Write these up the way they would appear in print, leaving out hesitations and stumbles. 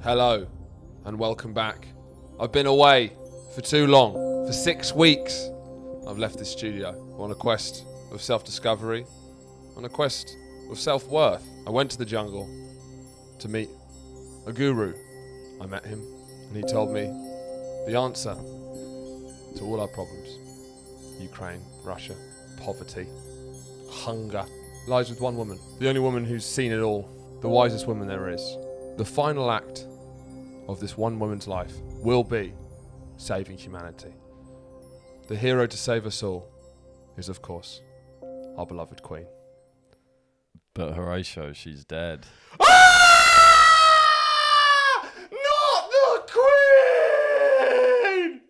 Hello, and welcome back. I've been away for too long. For 6 weeks, I've left the studio on a quest of self-discovery, on a quest of self-worth. I went to the jungle to meet a guru. I met him, and he told me the answer to all our problems. Ukraine, Russia, poverty, hunger, lies with one woman. The only woman who's seen it all. The wisest woman there is. The final act of this one woman's life will be saving humanity. The hero to save us all is, of course, our beloved Queen. But Horatio, she's dead. Not the Queen!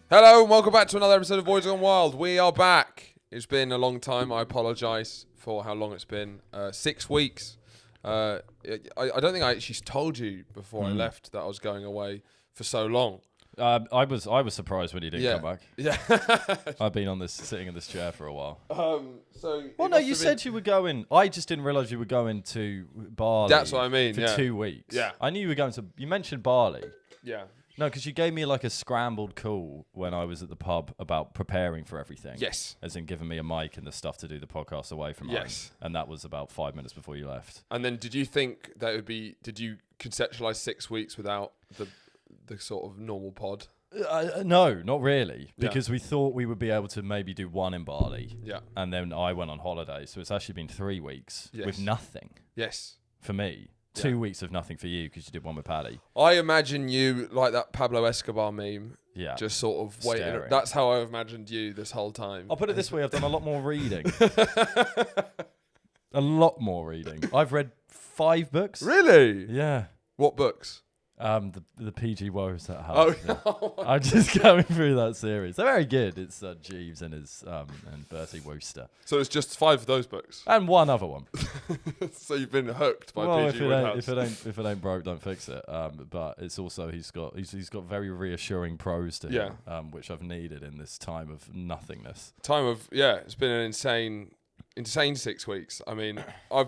Hello and welcome back to another episode of Boys Gone Wild. We are back. It's been a long time. I apologise for how long it's been. 6 weeks. I don't think I actually told you before I left that I was going away for so long. I was surprised when you didn't come back. Yeah. I've been sitting in this chair for a while. Well, no, you said you were going. I just didn't realise you were going to Bali. That's what I mean. For 2 weeks. Yeah. I knew you were going to. You mentioned Bali. Yeah. No, because you gave me like a scrambled call when I was at the pub about preparing for everything. Yes. As in giving me a mic and the stuff to do the podcast away from home. Yes. And that was about 5 minutes before you left. And then did you think that it would be, did you conceptualise 6 weeks without the sort of normal pod? No, not really. Because we thought we would be able to maybe do one in Bali. Yeah. And then I went on holiday. So it's actually been 3 weeks with nothing. Yes. For me. 2 weeks of nothing for you because you did one with Paddy. I imagine you like that Pablo Escobar meme. Yeah. Just sort of waiting. Staring. That's how I imagined you this whole time. I'll put it this way. I've done a lot more reading. A lot more reading. I've read 5 books. Really? Yeah. What books? The PG Woes that have. Oh, yeah. no. I'm just going through that series. They're very good. It's Jeeves and his and Bertie Wooster. So it's just 5 of those books. And one other one. So you've been hooked by PG if Wodehouse. if it ain't broke, don't fix it. But it's also he's got very reassuring prose to him, which I've needed in this time of nothingness. It's been an insane 6 weeks. I mean, I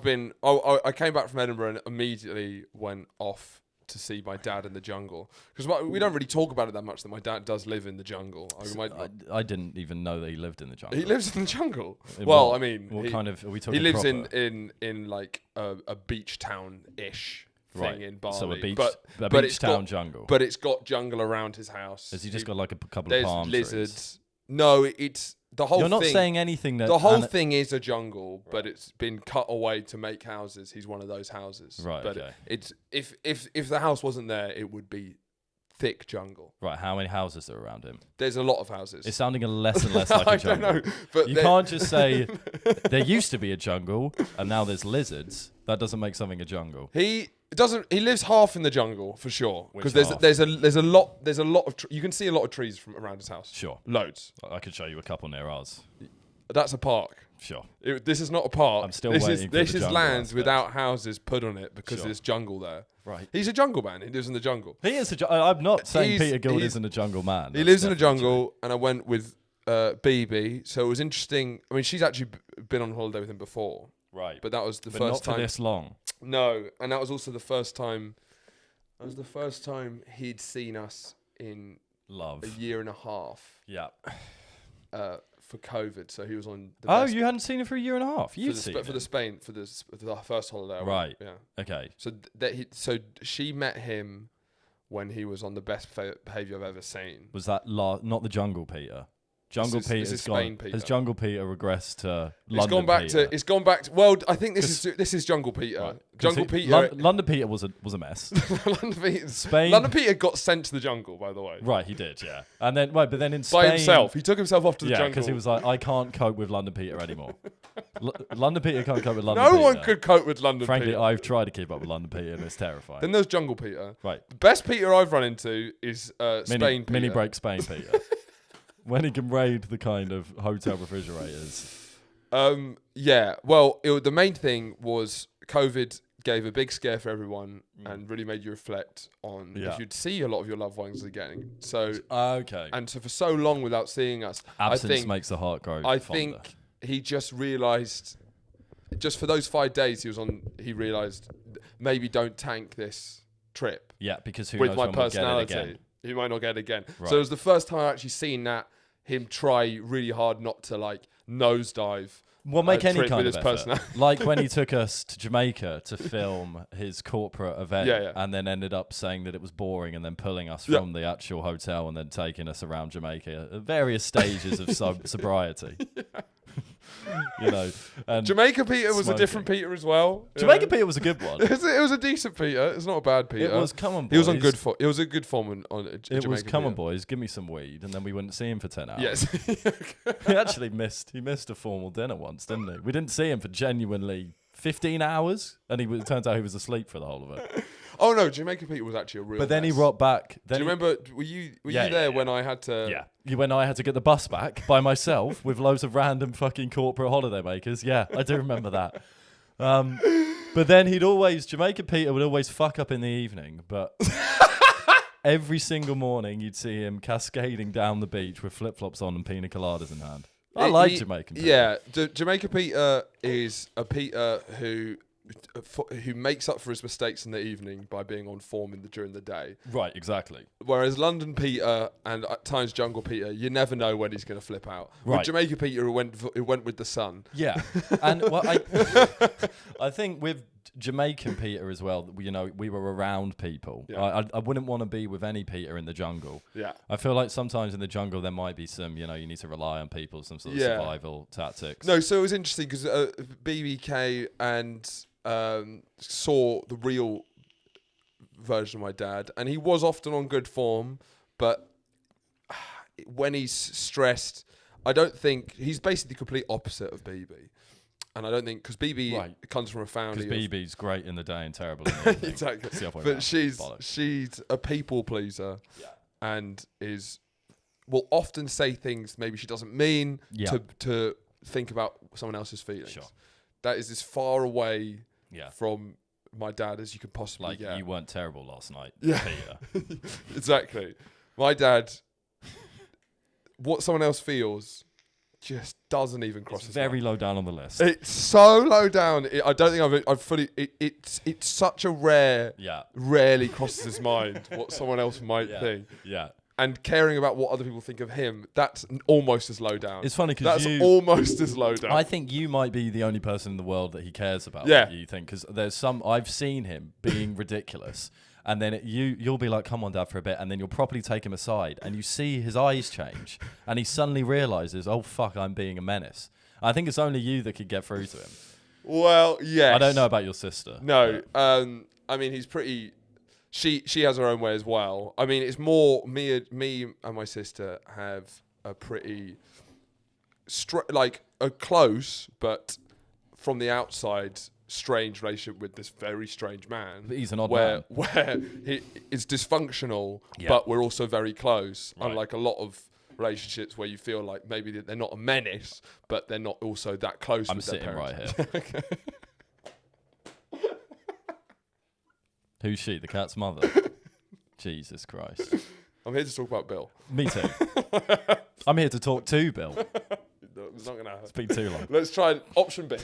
came back from Edinburgh and immediately went off to see my dad in the jungle, because we don't really talk about it that much that my dad does live in the jungle. I didn't even know that he lived in the jungle. He lives in the jungle. What Kind of? Are we talking? He lives proper? in like a beach town-ish thing in Bali. So a beach town jungle. But it's got jungle around his house. Has he just got like a couple of palm trees? There's lizards. Trees? No, it's the whole thing. You're not saying anything that... The whole thing is a jungle, but it's been cut away to make houses. He's one of those houses. Right, but okay. It's if the house wasn't there, it would be thick jungle. Right, how many houses are around him? There's a lot of houses. It's sounding less and less like a jungle. I don't know, but you can't just say there used to be a jungle and now there's lizards. That doesn't make something a jungle. He lives half in the jungle for sure, because half? there's a lot of you can see a lot of trees from around his house. Sure, loads. I could show you a couple near ours. That's a park. Sure. This is not a park. I'm still this waiting is for this the is jungle land aspect. without houses put on it because there's jungle there. Right. He's a jungle man. He lives in the jungle. He is I'm not saying Peter Gould isn't a jungle man. He lives in a jungle, and I went with BB, so it was interesting. I mean, she's actually been on holiday with him before. Right. But that was the but first not time. for this long. No, and that was also the first time. That was the first time he'd seen us in Love. a year and a half. Yeah. For COVID, so he was on. The You hadn't seen him for a year and a half. You'd seen him for the first holiday. Right. Yeah. Okay. So she met him when he was on the best behaviour I've ever seen. Was that not the Jungle Peter? Jungle Peter has gone. Has Jungle Peter regressed to London Peter? It's gone back to. Well, I think this is Jungle Peter. Right. Jungle Peter. London Peter was a mess. London Peter got sent to the jungle, by the way. Right, he did, yeah. And then but then in Spain by himself, he took himself off to the jungle. because he was like, I can't cope with London Peter anymore. London Peter can't cope with London Peter. No one could cope with London Frankly, Peter. I've tried to keep up with London Peter, and it's terrifying. Then there's Jungle Peter. Right. The best Peter I've run into is Spain Peter. Mini break Spain Peter. When he can raid the kind of hotel refrigerators Yeah. Well, the main thing was COVID gave a big scare for everyone and really made you reflect on if you'd see a lot of your loved ones again. So okay. And so for so long without seeing us, absence makes the heart grow fonder. think he just realised, just for those 5 days he realised maybe don't tank this trip. Yeah, because who with knows my when we'll personality, get it again. he might not get it again. Right. So it was the first time I actually seen him try really hard not to like nosedive. Well, make any kind of effort. Like when he took us to Jamaica to film his corporate event and then ended up saying that it was boring and then pulling us from the actual hotel and then taking us around Jamaica at various stages of sobriety. You know, and Jamaica Peter was a different Peter as well. Jamaica Peter was a good one. It was a decent Peter. It's not a bad Peter. It was come on boys. He was on good form. It was a good form on Jamaica. It was come Peter. on boys, give me some weed, and then we wouldn't see him for 10 hours. Yes. He actually missed a formal dinner once, didn't he? We didn't see him for genuinely 15 hours, and it turns out he was asleep for the whole of it. Oh no, Jamaica Peter was actually a real. But then mess. he rocked back. Do you remember? Were you there when I had to? Yeah. When I had to get the bus back by myself with loads of random fucking corporate holiday makers. Yeah, I do remember that. But then Jamaica Peter would always fuck up in the evening, but every single morning you'd see him cascading down the beach with flip-flops on and pina coladas in hand. I like Jamaican Peter. Yeah, Jamaica Peter is a Peter who makes up for his mistakes in the evening by being on form during the day. Right, exactly. Whereas London Peter and at times Jungle Peter, you never know when he's going to flip out. Right. With Jamaica Peter, who went with the sun. Yeah, and I think with Jamaican Peter as well, you know, we were around people. Yeah. I wouldn't want to be with any Peter in the jungle. Yeah. I feel like sometimes in the jungle there might be some, you know, you need to rely on people, some sort of survival tactics. No, so it was interesting because BBK and saw the real version of my dad, and he was often on good form, but when he's stressed, I don't think he's basically the complete opposite of BB. And I don't think, because BB comes from a family. Because BB's great in the day and terrible in the evening. Exactly. But she's a people pleaser, and will often say things maybe she doesn't mean to think about someone else's feelings. Sure. That is as far away from my dad as you could possibly get. Like, you weren't terrible last night, Peter. Exactly. My dad, what someone else feels just doesn't even cross his mind. Very low down on the list. It's so low down. I don't think I've fully. It's such a rarely crosses his mind what someone else might think. Yeah. And caring about what other people think of him, that's almost as low down. It's funny because that's almost as low down. I think you might be the only person in the world that he cares about. Yeah. You think, because there's some I've seen him being ridiculous. And then you'll be like, come on, Dad, for a bit. And then you'll properly take him aside. And you see his eyes change. And he suddenly realises, oh, fuck, I'm being a menace. I think it's only you that could get through to him. Well, yes. I don't know about your sister. No. I mean, he's pretty... She has her own way as well. I mean, it's more... Me and my sister have a pretty... a close, but from the outside... strange relationship with this very strange man. But he's an odd man. Where he is dysfunctional, but we're also very close. Right. Unlike a lot of relationships where you feel like maybe they're not a menace, but they're not also that close with their parents. I'm sitting right here. Who's she? The cat's mother? Jesus Christ. I'm here to talk about Bill. Me too. I'm here to talk to Bill. It's not going to happen. It's been too long. Let's try option B.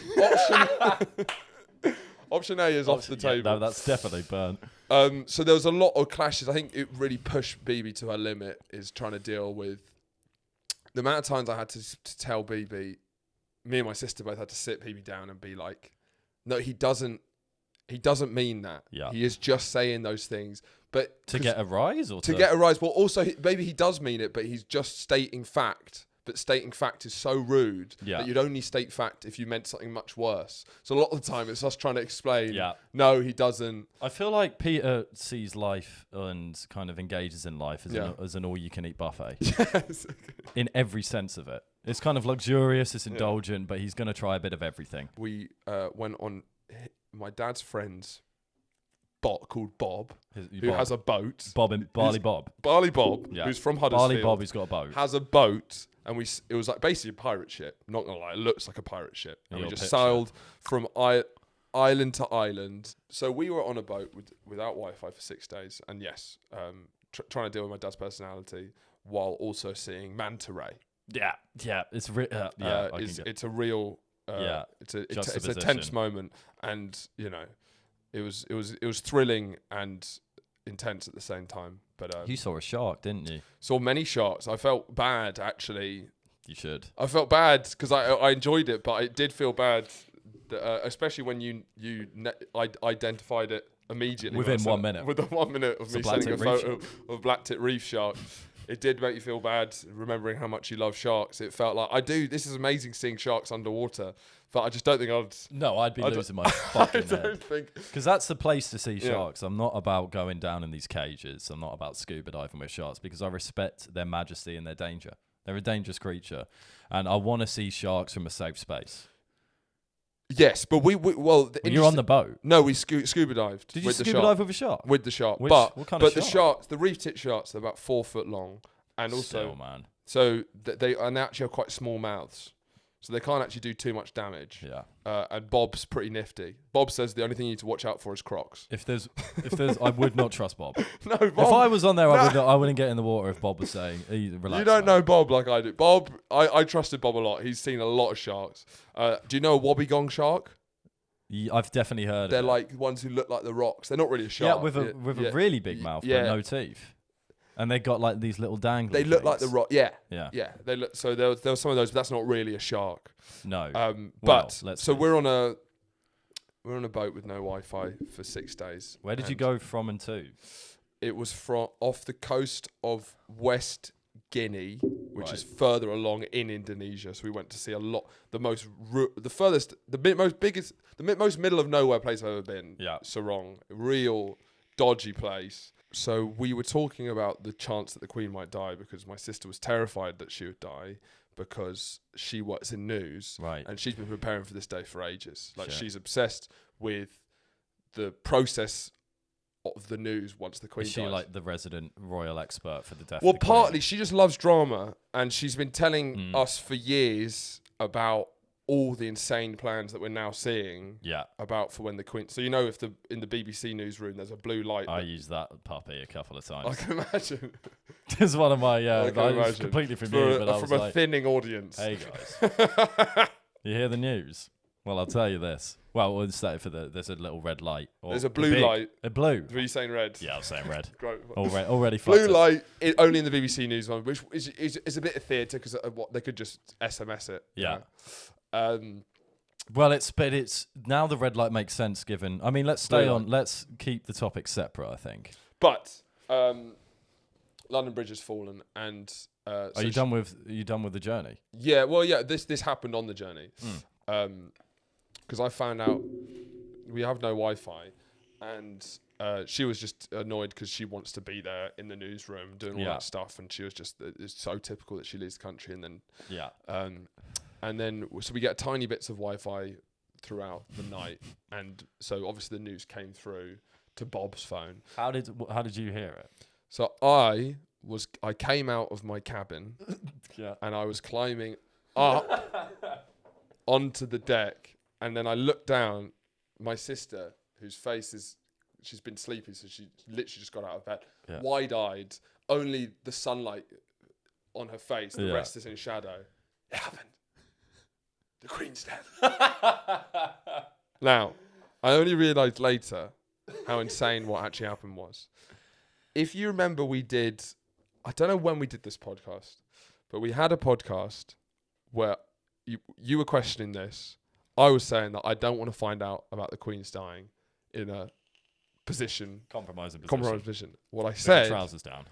Option A is off the table. No, that's definitely burnt. So there was a lot of clashes. I think it really pushed BB to her limit, is trying to deal with the amount of times I had to tell BB, me and my sister both had to sit BB down and be like, no, he doesn't mean that. Yeah. He is just saying those things. But to get a rise? Or to get a rise. Well, also, maybe he does mean it, but he's just stating fact. But stating fact is so rude that you'd only state fact if you meant something much worse. So a lot of the time, it's us trying to explain, no, he doesn't. I feel like Peter sees life and kind of engages in life as an all-you-can-eat buffet. Yes. In every sense of it. It's kind of luxurious, it's indulgent, but he's going to try a bit of everything. We went on my dad's friend's bot called Bob, who Bob. has a boat. Barley Bob. Barley Bob, Yeah. who's from Huddersfield. Barley Bob, who's got a boat. Has a boat, and it was like basically a pirate ship. Not gonna lie, it looks like a pirate ship. And we just sailed from island to island. So we were on a boat without Wi-Fi for 6 days, and yes, trying to deal with my dad's personality while also seeing manta ray. Yeah, it's it's a real it's a tense moment, and you know, it was thrilling and intense at the same time. But you saw a shark, didn't you? saw many sharks. I felt bad actually. You should. I felt bad because I enjoyed it, but I did feel bad, especially when you identified it immediately within 1 minute. Within 1 minute of me sending a photo of black tip reef shark. It did make you feel bad remembering how much you love sharks. It felt like, this is amazing seeing sharks underwater, but I just don't think I'd be losing my fucking I don't think. Because that's the place to see sharks. I'm not about going down in these cages. I'm not about scuba diving with sharks because I respect their majesty and their danger. They're a dangerous creature. And I want to see sharks from a safe space. Yes, but when you're on the boat. No, we scuba dived. Did you scuba dive with a shark? With the shark. What kind of the sharks, the reef tit sharks, they're about 4 foot long, and also, still, man. So they actually have quite small mouths, so they can't actually do too much damage. Yeah. And Bob's pretty nifty. Bob says the only thing you need to watch out for is Crocs. If there's, I would not trust Bob. No, Bob. If I was on there, I wouldn't get in the water if Bob was saying, relax. You don't know Bob like I do. Bob, I trusted Bob a lot. He's seen a lot of sharks. Do you know a wobbegong shark? I've definitely heard They're of it. like ones who look like the rocks. They're not really a shark. Yeah, with a really big mouth, but no teeth. And they got like these little dangly They look like the rock. Yeah. They look. So there was some of those, but that's not really a shark. No. We're on a boat with no Wi-Fi for 6 days. Where did you go from and to? It was from off the coast of West Guinea, which is further along in Indonesia. So we went to see a lot. The most middle of nowhere place I've ever been. Yeah. Sarong, real dodgy place. So we were talking about the chance that the Queen might die because my sister was terrified that she would die because she works in news. Right. And she's been preparing for this day for ages. Like she's obsessed with the process of the news once the Queen dies. Is she like the resident royal expert for the death Well, of the Queen? partly she just loves drama, and she's been telling us for years about all the insane plans that we're now seeing about for when the Queen... So, you know, if in the BBC newsroom there's a blue light... I used that puppy a couple of times. I can imagine. It's one of my... it's completely from you, but I was from a thinning audience. Hey, guys. You hear the news? Well, I'll tell you this. Well, we'll start for there's a little red light. There's a blue light. A blue. Were you saying red? Yeah, I was saying red. Great. Already blue light, only in the BBC news one, which is a bit of theatre because they could just SMS it. Yeah. You know? Well, it's now the red light makes sense given. I mean, let's keep the topic separate, I think. But London Bridge has fallen, and are you done with the journey? Yeah. Well, yeah. This happened on the journey. Because I found out we have no Wi-Fi, and she was just annoyed because she wants to be there in the newsroom doing all that stuff, and she was just, it's so typical that she leaves the country, and then so we get tiny bits of Wi-Fi throughout the night, and so obviously the news came through to Bob's phone. How did you hear it? So I came out of my cabin, and I was climbing up onto the deck. And then I looked down, my sister, whose face she's been sleepy, so she literally just got out of bed, wide-eyed, only the sunlight on her face, the rest is in shadow. It happened. The Queen's dead. Now, I only realised later how insane what actually happened was. If you remember, I don't know when we did this podcast, but we had a podcast where you were questioning this. I was saying that I don't want to find out about the Queen's dying in a compromising position. What I said, trousers down.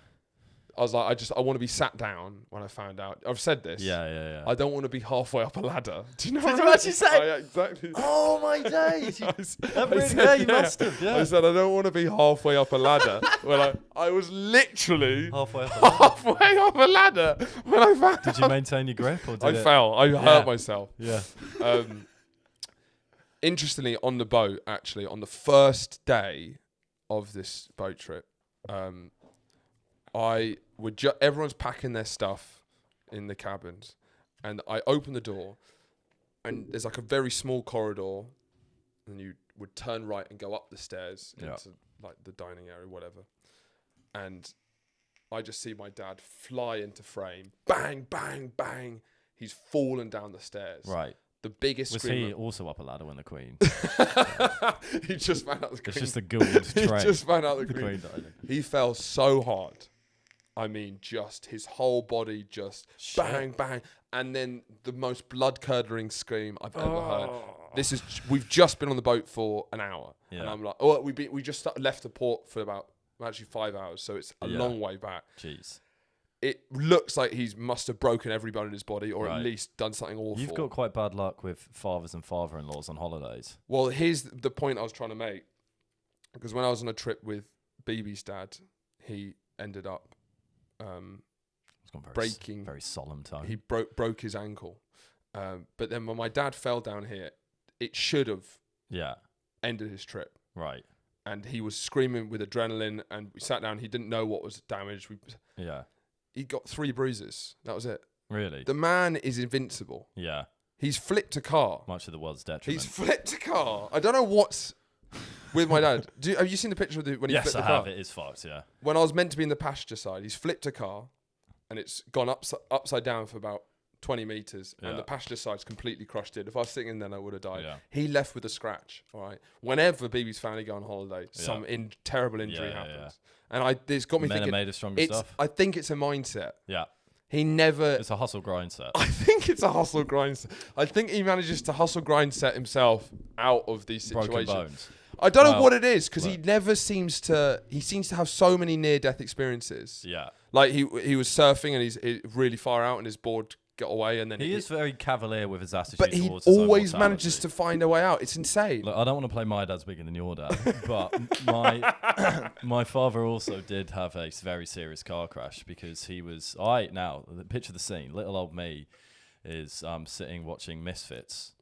I was like, I want to be sat down when I found out. I've said this. Yeah. I don't want to be halfway up a ladder. Do you know Did what you actually say? Yeah, exactly. Oh my days! You must have. Yeah. I said I don't want to be halfway up a ladder. When I was literally halfway up a ladder when I found. Did you maintain your grip or I fell. I hurt myself. Yeah. Interestingly, on the boat, actually, on the first day of this boat trip, everyone's packing their stuff in the cabins, and I open the door, and there's like a very small corridor, and you would turn right and go up the stairs into like the dining area, whatever, and I just see my dad fly into frame, bang, bang, bang. He's fallen down the stairs. Right. The biggest Was scream. he also up a ladder when the Queen? He just found out the Queen. It's just the Gould train. He just found out the The Queen. Queen died. He fell so hard. I mean, just his whole body just bang, bang. And then the most blood-curdling scream I've ever heard. We've just been on the boat for an hour. Yeah. And I'm like, we just left the port for about actually 5 hours. So it's a long way back. Jeez. It looks like he must have broken every bone in his body, or Right. at least done something awful. You've got quite bad luck with fathers and father-in-laws on holidays. Well, here's the point I was trying to make. Because when I was on a trip with BB's dad, he ended up It's gone breaking. Very solemn tone. He broke his ankle. But then when my dad fell down here, it should have ended his trip. Right. And he was screaming with adrenaline, and we sat down. He didn't know what was damaged. He got 3 bruises. That was it. Really? The man is invincible. Yeah. He's flipped a car. Much of the world's detriment. He's flipped a car. I don't know what's with my dad. Have you seen the picture of when he flipped the car? Yes, I have. It is fucked, yeah. When I was meant to be in the passenger side, he's flipped a car, and it's gone upside down for about 20 meters, and the passenger side's completely crushed in. If I was sitting in there, I would have died. Yeah. He left with a scratch. All right. Whenever BB's family go on holiday, some terrible injury happens, and it's got me Men thinking. are made of stronger stuff. I think it's a mindset. Yeah. He never. It's a hustle grind set. I think it's a hustle grind set. I think he manages to hustle grind set himself out of these situations. Broken bones. I don't know what it is, because he never seems to. He seems to have so many near-death experiences. Yeah. Like he was surfing and he's really far out and his board got away, and then he is very cavalier with his attitude. But he towards his own always mortality. manages to find a way out. It's insane. Look, I don't want to play my dad's bigger than your dad, but my father also did have a very serious car crash because he was. Picture the scene. Little old me is sitting watching Misfits.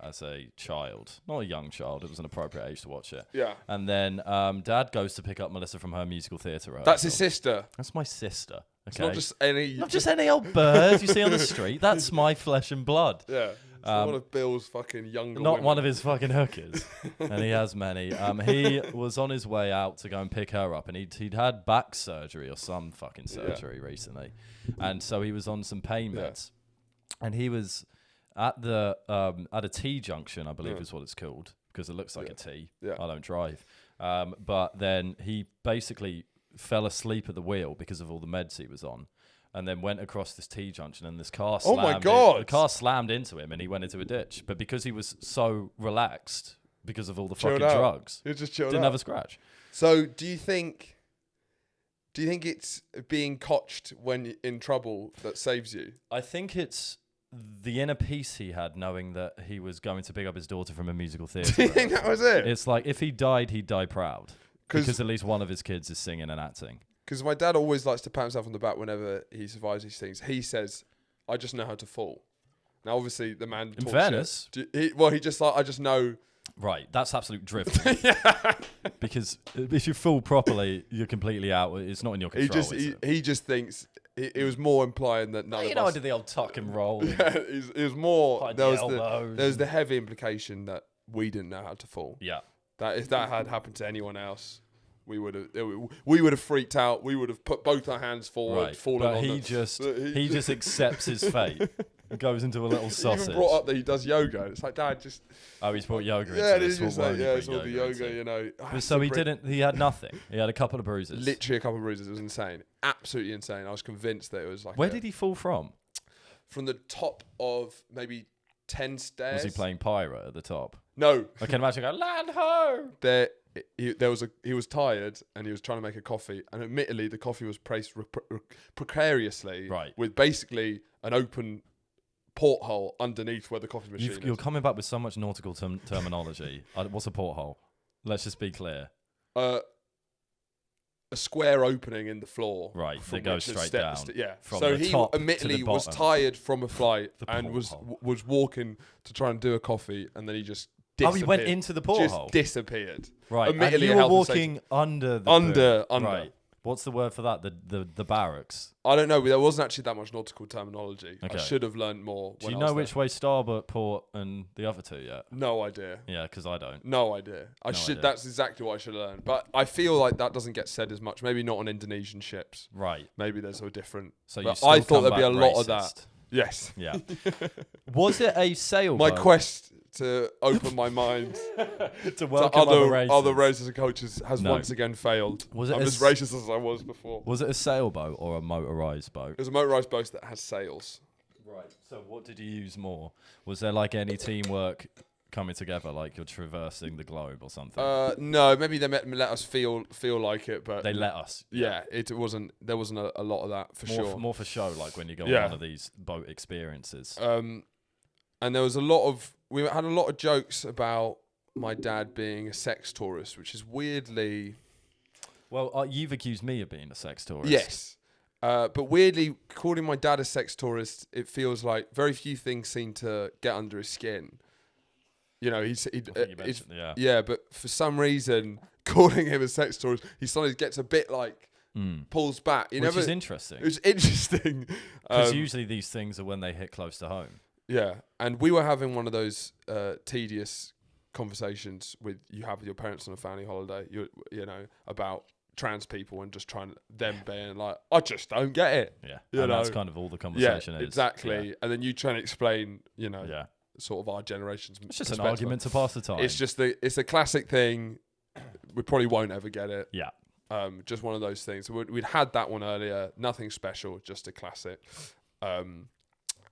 As a child, not a young child, it was an appropriate age to watch it. Yeah. And then Dad goes to pick up Melissa from her musical theatre rehearsal. That's his sister. That's my sister. Okay? It's not just any. Not just any old bird you see on the street. That's my flesh and blood. Yeah. It's not one of Bill's fucking younger. Not women. one of his fucking hookers, and he has many. He was on his way out to go and pick her up, and he'd had back surgery or some fucking surgery recently, and so he was on some pain meds, and he was at a T junction, I believe is what it's called, because it looks like a T. Yeah. I don't drive, but then he basically fell asleep at the wheel because of all the meds he was on. And then went across this T junction, and this car slammed. Oh my God! The car slammed into him, and he went into a ditch. But because he was so relaxed because of all the fucking drugs, he just chilled didn't out. have a scratch. So, do you think it's being cotched when in trouble that saves you? I think it's the inner peace he had, knowing that he was going to pick up his daughter from a musical theatre. Do you think that was it? It's like if he died, he'd die proud because at least one of his kids is singing and acting. Because my dad always likes to pat himself on the back whenever he survives these things. He says, "I just know how to fall." Now, obviously, the man. In fairness, he just like I just know. Right, that's absolute drift. Because if you fall properly, you're completely out. It's not in your control. He just thinks it was more implying that none of us. I did the old tuck and roll. It was more. There was the heavy implication that we didn't know how to fall. Yeah. That if that had happened to anyone else, we would have freaked out. We would have put both our hands forward, fallen but on he just accepts his fate and goes into a little sausage. He even brought up that he does yoga. It's like, Dad, just he's brought yoga into this. It's all the yoga, you know. So he had nothing. He had a couple of bruises. Literally a couple of bruises. It was insane, absolutely insane. I was convinced that it was like. Where did he fall from? From the top of maybe 10 stairs. Was he playing pirate at the top? No. I can imagine going land ho. He was tired and he was trying to make a coffee, and admittedly the coffee was placed precariously, right, with basically an open porthole underneath where the coffee machine is. You're coming back with so much nautical terminology. What's a porthole? Let's just be clear. A square opening in the floor, right? That goes straight down. So he admittedly was tired from a flight and was walking to try and do a coffee, and then he just disappeared. Oh, he went into the porthole? Just disappeared. Right. Admittedly, and you a were health and walking safety- under the Under. Right. What's the word for that? The barracks. I don't know. There wasn't actually that much nautical terminology. I Okay. should have learned more. Do you know which way starboard, port, and the other two yet? No idea. Yeah, because I don't. No idea. idea. That's exactly what I should have learned. But I feel like that doesn't get said as much. Maybe not on Indonesian ships. Right. Maybe there's a different. So but you I still thought there'd come be a back lot of that. racist. Yes. Yeah. Was it a sailboat? My quest to open my mind to to welcome other races and cultures has No. once again failed. Was it I'm a as racist as I was before. Was it a sailboat or a motorized boat? It was a motorised boat that has sails. Right. So what did you use more? Was there like any teamwork coming together, like you're traversing the globe or something? No, maybe they let us feel like it, but They let us. yeah, it wasn't. There wasn't a lot of that for sure. More for show, like when you go on Yeah. one of these boat experiences. And there was we had a lot of jokes about my dad being a sex tourist, which is weirdly. Well, you've accused me of being a sex tourist. Yes. But weirdly, calling my dad a sex tourist, it feels like very few things seem to get under his skin. You know, yeah, but for some reason, calling him a sex tourist, he suddenly gets a bit like pulls back. Which is interesting. It was interesting Because usually these things are when they hit close to home. Yeah, and we were having one of those tedious conversations with your parents on a family holiday. You know, about trans people and just trying them being like, I just don't get it. Yeah, and that's kind of all the conversation is. Exactly. Yeah. And then you try and explain, Yeah. sort of our generation's. It's just an argument to pass the time. It's a classic thing. We probably won't ever get it. Yeah. Just one of those things. So we'd had that one earlier. Nothing special, just a classic.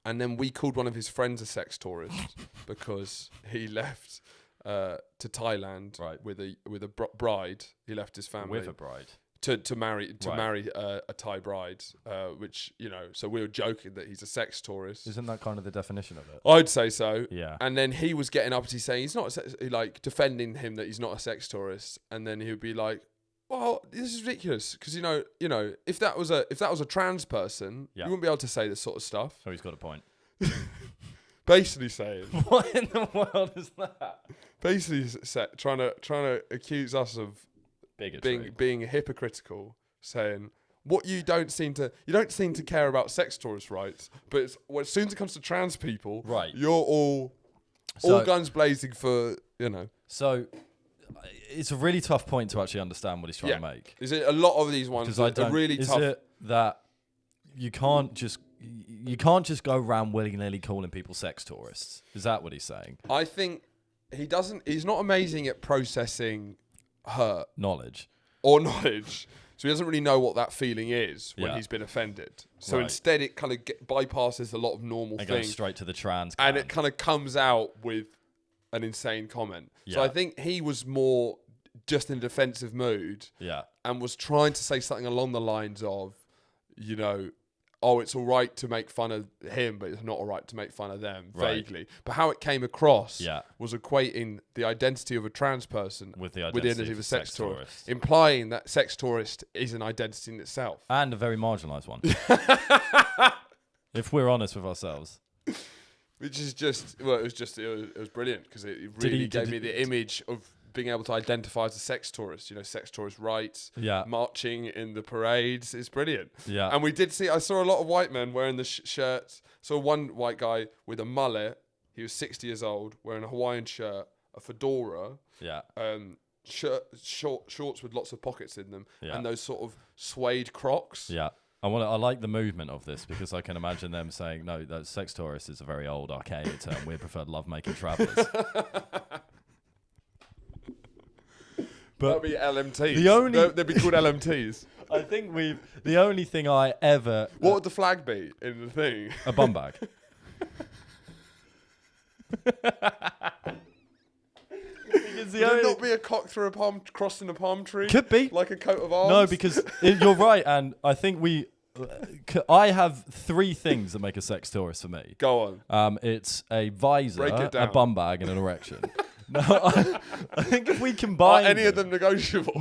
And then we called one of his friends a sex tourist because he left to Thailand with a bride. He left his family with a bride to marry a Thai bride, which So we were joking that he's a sex tourist. Isn't that kind of the definition of it? I'd say so. Yeah. And then he was getting up to saying he's not like defending him that he's not a sex tourist, and then he would be like, well, this is ridiculous because if that was a trans person, you wouldn't be able to say this sort of stuff. So he's got a point. Basically saying, what in the world is that? Basically, trying to accuse us of bigotry, being hypocritical, saying what you don't seem to care about sex tourist rights, but as soon as it comes to trans people, right, you're all guns blazing for. So. It's a really tough point to actually understand what he's trying to make. Is it a lot of these ones are really tough? Is it that you can't just go around willy-nilly calling people sex tourists? Is that what he's saying? I think he's not amazing at processing hurt. Knowledge. So he doesn't really know what that feeling is when he's been offended. So instead it kind of bypasses a lot of normal things. Goes straight to the trans and it kind of comes out with an insane comment. So I think he was more just in a defensive mood and was trying to say something along the lines of, it's all right to make fun of him, but it's not all right to make fun of them, vaguely. But how it came across was equating the identity of a trans person with the identity of a sex tourist, implying that sex tourist is an identity in itself. And a very marginalised one. If we're honest with ourselves. Which is it was brilliant because it really gave me the image of being able to identify as a sex tourist. Sex tourist rights, marching in the parades is brilliant. Yeah, and I saw a lot of white men wearing the shirts. Saw one white guy with a mullet. He was 60 years old, wearing a Hawaiian shirt, a fedora. Yeah. Shorts with lots of pockets in them, and those sort of suede Crocs. Yeah. I like the movement of this because I can imagine them saying, no, that sex tourist is a very old, archaic term. We prefer love-making travellers. That'd be LMTs. They'd be called LMTs. I think the only thing I ever... What would the flag be in the thing? A bum bag. Would it not be a cock through crossing a palm tree? Could be. Like a coat of arms? No, because you're right, and I think I have three things that make a sex tourist for me. Go on. It's a visor, a bum bag, and an erection. No, I think if we combine... Are any of them negotiable?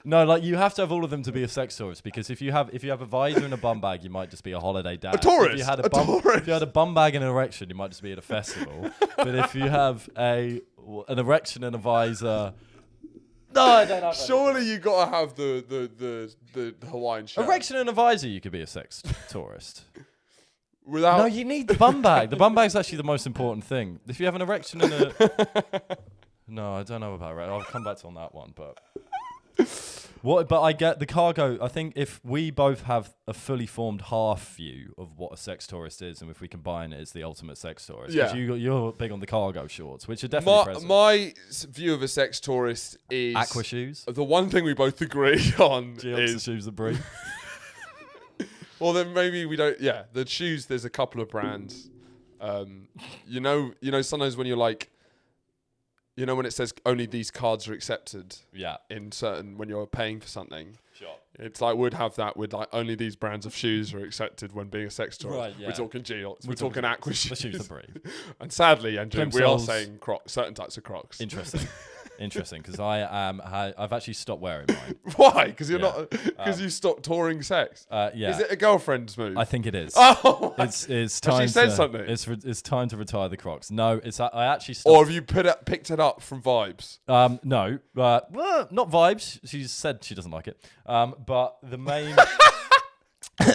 No, like you have to have all of them to be a sex tourist because if you have a visor and a bum bag, you might just be a holiday dad. A tourist. If you had a bum bag and an erection, you might just be at a festival. But if you have a An erection and a visor. No, I don't have Surely you gotta have the Hawaiian shirt. erection and a visor. You could be a sex tourist. Without No, you need the bum bag. The bum bag's actually the most important thing. If you have an erection and a... No, I don't know about it. I'll come back to on that one, but... But I get the cargo. I think if we both have a fully formed half view of what a sex tourist is, and if we combine it, it's the ultimate sex tourist. Yeah. You're big on the cargo shorts, which are definitely present. My view of a sex tourist is... Aqua shoes. The one thing we both agree on is... shoes that breathe. Well, then maybe we don't... Yeah, the shoes, there's a couple of brands. You know, sometimes when you're like... You know when it says only these cards are accepted in certain... When you're paying for something. Sure. It's like we'd have that with like only these brands of shoes are accepted when being a sex tourist. Right, yeah. We're talking Geox. We're talking Aqua shoes. The shoes that breathe. And sadly, Andrew, we are Plimsolls. saying certain types of Crocs. Interesting, because I've actually stopped wearing mine. Why? Because you're Yeah. not... Because you stopped touring sex? Yeah. Is it a girlfriend's move? I think it is. Oh! It's time. She said to, something. It's time to retire the Crocs. No, I actually stopped. Or have you picked it up from Vibes? No, well, not Vibes. She said she doesn't like it. But the main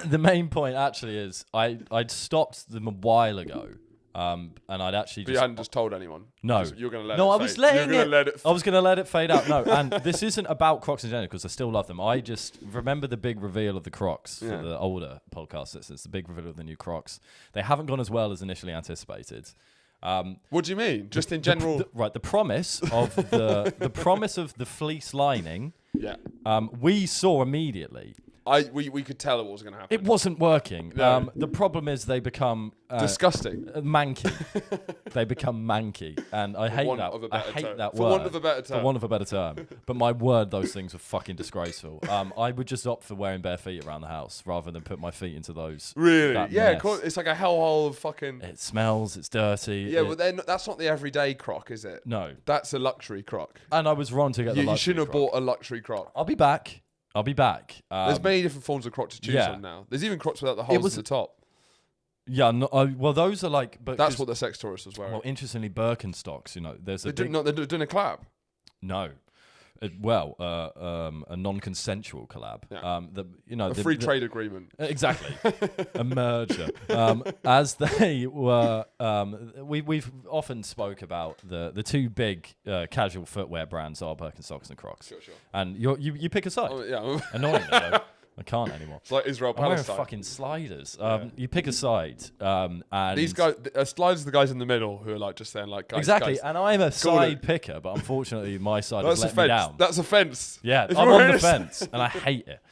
the main point actually is I'd stopped them a while ago. And I'd actually But you hadn't just told anyone? No. You're going to let it No, I fade. was letting You're gonna let it. I was going to let it fade out. No, and this isn't about Crocs in general because I still love them. I just remember the big reveal of the Crocs for the older podcast listeners. The big reveal of the new Crocs. They haven't gone as well as initially anticipated. What do you mean? Just in general? The promise of the promise of the fleece lining. Yeah. We saw immediately. We could tell it was going to happen. It wasn't working. No. The problem is they become disgusting, manky. They become manky, and I hate that. I hate that word. For want of a better term. For want of a better term. But my word, those things are fucking disgraceful. I would just opt for wearing bare feet around the house rather than put my feet into those. Really? Yeah, mess. it's like a hellhole of fucking... It smells, it's dirty. Yeah, but then that's not the everyday Croc, is it? No. That's a luxury Croc. And I was wrong to get the luxury You shouldn't have Croc. bought a luxury Croc. I'll be back. There's many different forms of Croc to choose on now. There's even Crocs without the holes at the top. Yeah, no, well, those are like... But that's what the sex tourist was wearing. Well, interestingly, Birkenstocks, there's a they're doing a collab. No. A non-consensual collab. Yeah. A free trade agreement. Exactly. A merger. As they were... we've often spoke about the two big casual footwear brands are Birkenstocks and Crocs. Sure. And you pick a side. Oh, yeah. Annoyingly, though. I can't anymore. It's like Israel-Palestine. I'm wearing fucking sliders. You pick a side. And these guys, sliders are the guys in the middle who are like just saying like, guys, exactly. Guys, and I'm a side picker, but unfortunately my side has let me down. That's a fence. Yeah, I'm on the fence, and I hate it.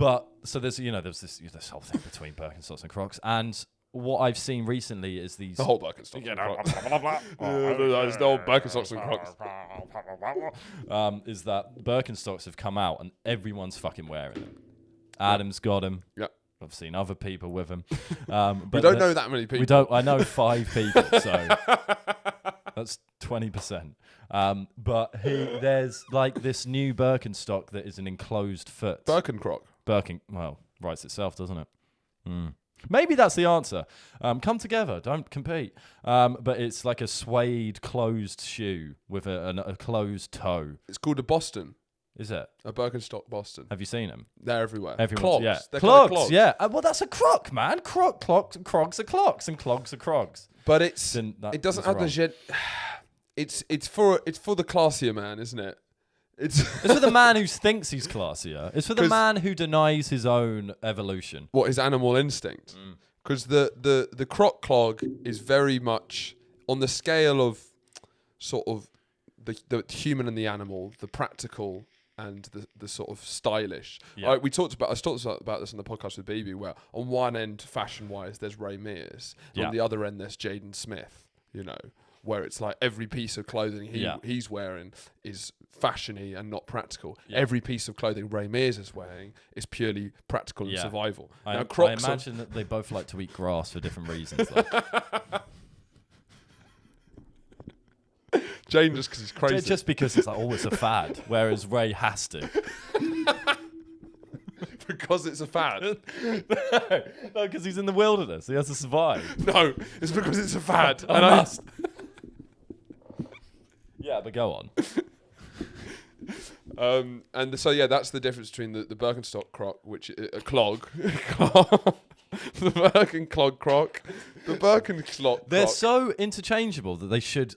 But so there's this whole thing between Birkenstocks and Crocs, and what I've seen recently is these... The whole Birkenstocks and Crocs. The whole Birkenstocks and Crocs. Is that Birkenstocks have come out and everyone's fucking wearing them. Adam's got them. Yep. I've seen other people with them. But we don't know that many people. I know 5 people, so that's 20%. But there's like this new Birkenstock that is an enclosed foot. Birkencroc. Well, writes itself, doesn't it? Maybe that's the answer. Come together, don't compete. But it's like a suede closed shoe with a closed toe. It's called a Boston. Is it? A Birkenstock Boston. Have you seen them? They're everywhere. Clogs. Yeah. They're clogs, yeah. Well, that's a croc, man. Crocs are clogs, and clogs are crogs. But it doesn't have the... It's for the classier man, isn't it? It's for the man who thinks he's classier. It's for the man who denies his own evolution. What, his animal instinct? Because the croc clog is very much on the scale of sort of the human and the animal, the practical and the sort of stylish. Yeah. I talked about this on the podcast with BB, where on one end, fashion-wise, there's Ray Mears. On the other end, there's Jaden Smith, where it's like every piece of clothing he's wearing is fashion-y and not practical. Yeah. Every piece of clothing Ray Mears is wearing is purely practical and survival. I imagine that they both like to eat grass for different reasons. Jane just because he's crazy. Just because it's like, it's a fad, whereas Ray has to. Because it's a fad. No, because he's in the wilderness. He has to survive. No, it's because it's a fad. I must. Yeah, but go on. And so yeah, that's the difference between the Birkenstock croc, which a clog, the Birkenclog croc, the Birkenstock. They're croc. so interchangeable that they should.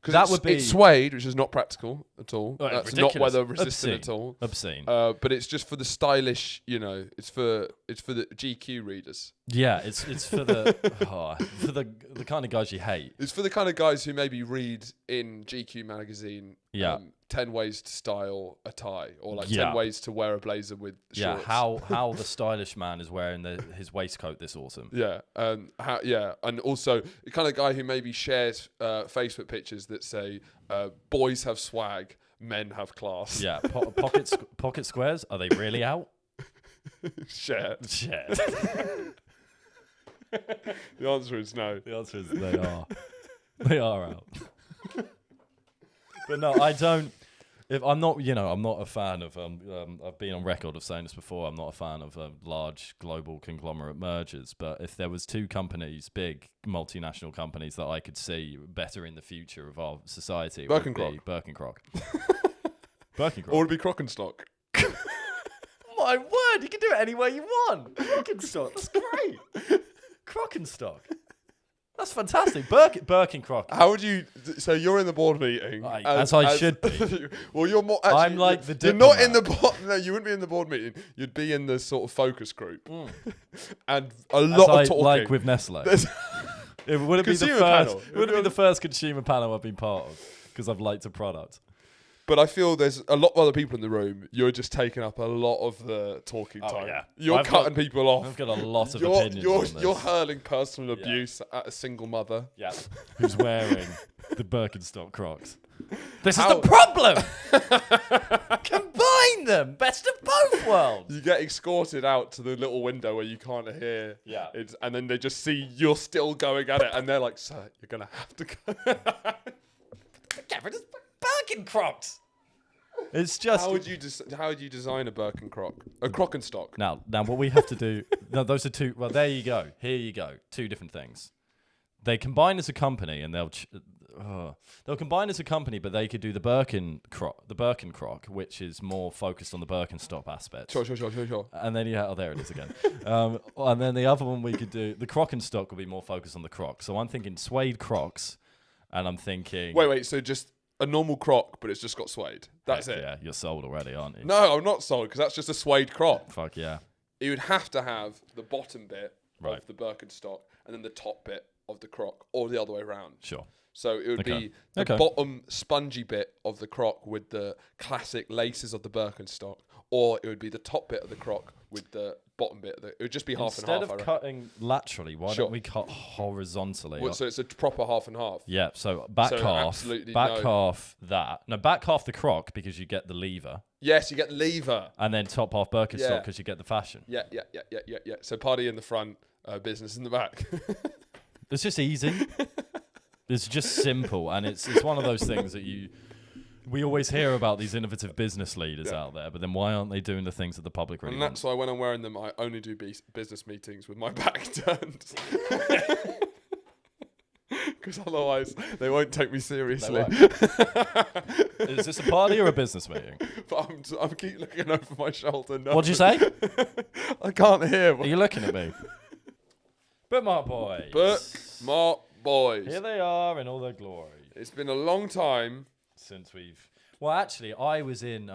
That would be it's suede, which is not practical at all. Oh, That's ridiculous. not weather resistant at all. Obscene. But it's just for the stylish, it's for the GQ readers. Yeah, it's for the for the kind of guys you hate. It's for the kind of guys who maybe read in GQ magazine. Yeah. 10 ways to style a tie, or like 10 Yeah. ways to wear a blazer with shorts. How the stylish man is wearing his waistcoat this autumn. Yeah, and also the kind of guy who maybe shares Facebook pictures that say boys have swag, men have class. Yeah, pocket squares, are they really out? Share. The answer is no. The answer is they are. They are out. But no, I don't. I'm not a fan of. I've been on record of saying this before. I'm not a fan of large global conglomerate mergers. But if there was two companies, big multinational companies that I could see better in the future of our society, it would be Birkencroc. Birkencroc. Or would it be Crockenstock? My word, you can do it any way you want. Birkenstock, that's great. Crockenstock. That's fantastic. Birkencroc. How would you? So you're in the board meeting, as I should be. Well, you're more. Actually, I'm like the You're diplomat. not in the board. No, you wouldn't be in the board meeting. You'd be in the sort of focus group, and a lot of talking. Like with Nestle. It wouldn't be the Consumer first. panel. It wouldn't be the first consumer panel I've been part of because I've liked a product. But I feel there's a lot of other people in the room. You're just taking up a lot of the talking time. Yeah. You're cutting people off. I've got a lot of opinions on this. You're hurling personal abuse at a single mother. Yeah. Who's wearing the Birkenstock Crocs. This is the problem! Combine them! Best of both worlds! You get escorted out to the little window where you can't hear. Yeah. And then they just see you're still going at it. And they're like, sir, you're going to have to go. Get rid of Birkencrocs! It's just... How would you design a Birkencroc? A Crockenstock? Now, what we have to do... No, those are two... Well, there you go. Here you go. Two different things. They combine as a company and they'll combine as a company, but they could do the Birkencroc, which is more focused on the Birkenstock aspect. Sure. And then there it is again. And then the other one we could do, the Crockenstock would be more focused on the Croc. So I'm thinking suede Crocs, and I'm thinking... Wait, so just a normal Croc, but it's just got suede. That's it. Yeah, you're sold already, aren't you? No, I'm not sold, because that's just a suede Croc. Fuck yeah. You would have to have the bottom bit Right. of the Birkenstock and then the top bit of the Croc, or the other way around. Sure. So it would be the bottom spongy bit of the Croc with the classic laces of the Birkenstock, or it would be the top bit of the Croc with the bottom bit. It would just be half and half. Instead of cutting laterally, why don't we cut horizontally? Well, so it's a proper half and half. Yeah, so back half that. No, back half the Croc because you get the lever. Yes, you get the lever. And then top half Birkenstock because you get the fashion. Yeah. So party in the front, business in the back. It's just easy. It's just simple, and it's one of those things that we always hear about these innovative business leaders out there, but then why aren't they doing the things that the public really want? And that's why when I'm wearing them, I only do business meetings with my back turned. Because otherwise, they won't take me seriously. Is this a party or a business meeting? But I'm keep looking over my shoulder. No. What'd you say? I can't hear. Are you looking at me? Bookmark boys. Bookmark boys. Here they are in all their glory. It's been a long time since we've... Well, actually, I was in...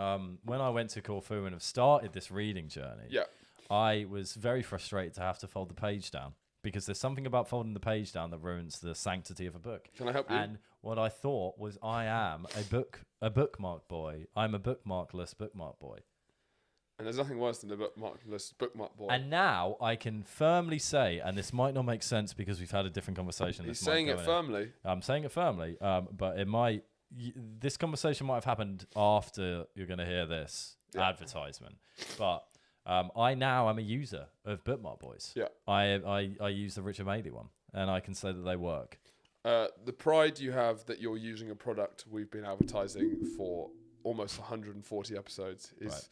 when I went to Corfu and have started this reading journey, I was very frustrated to have to fold the page down. Because there's something about folding the page down that ruins the sanctity of a book. Can I help you? And what I thought was I am a bookmark boy. I'm a bookmarkless bookmark boy. And there's nothing worse than a bookmarkless bookmark boy. And now I can firmly say, and this might not make sense because we've had a different conversation. He's saying it firmly. I'm saying it firmly, but it might... This conversation might have happened after you're going to hear this advertisement. But... I now am a user of Bookmark Boys. Yeah. I use the Richard Madeley one, and I can say that they work. The pride you have that you're using a product we've been advertising for almost 140 episodes is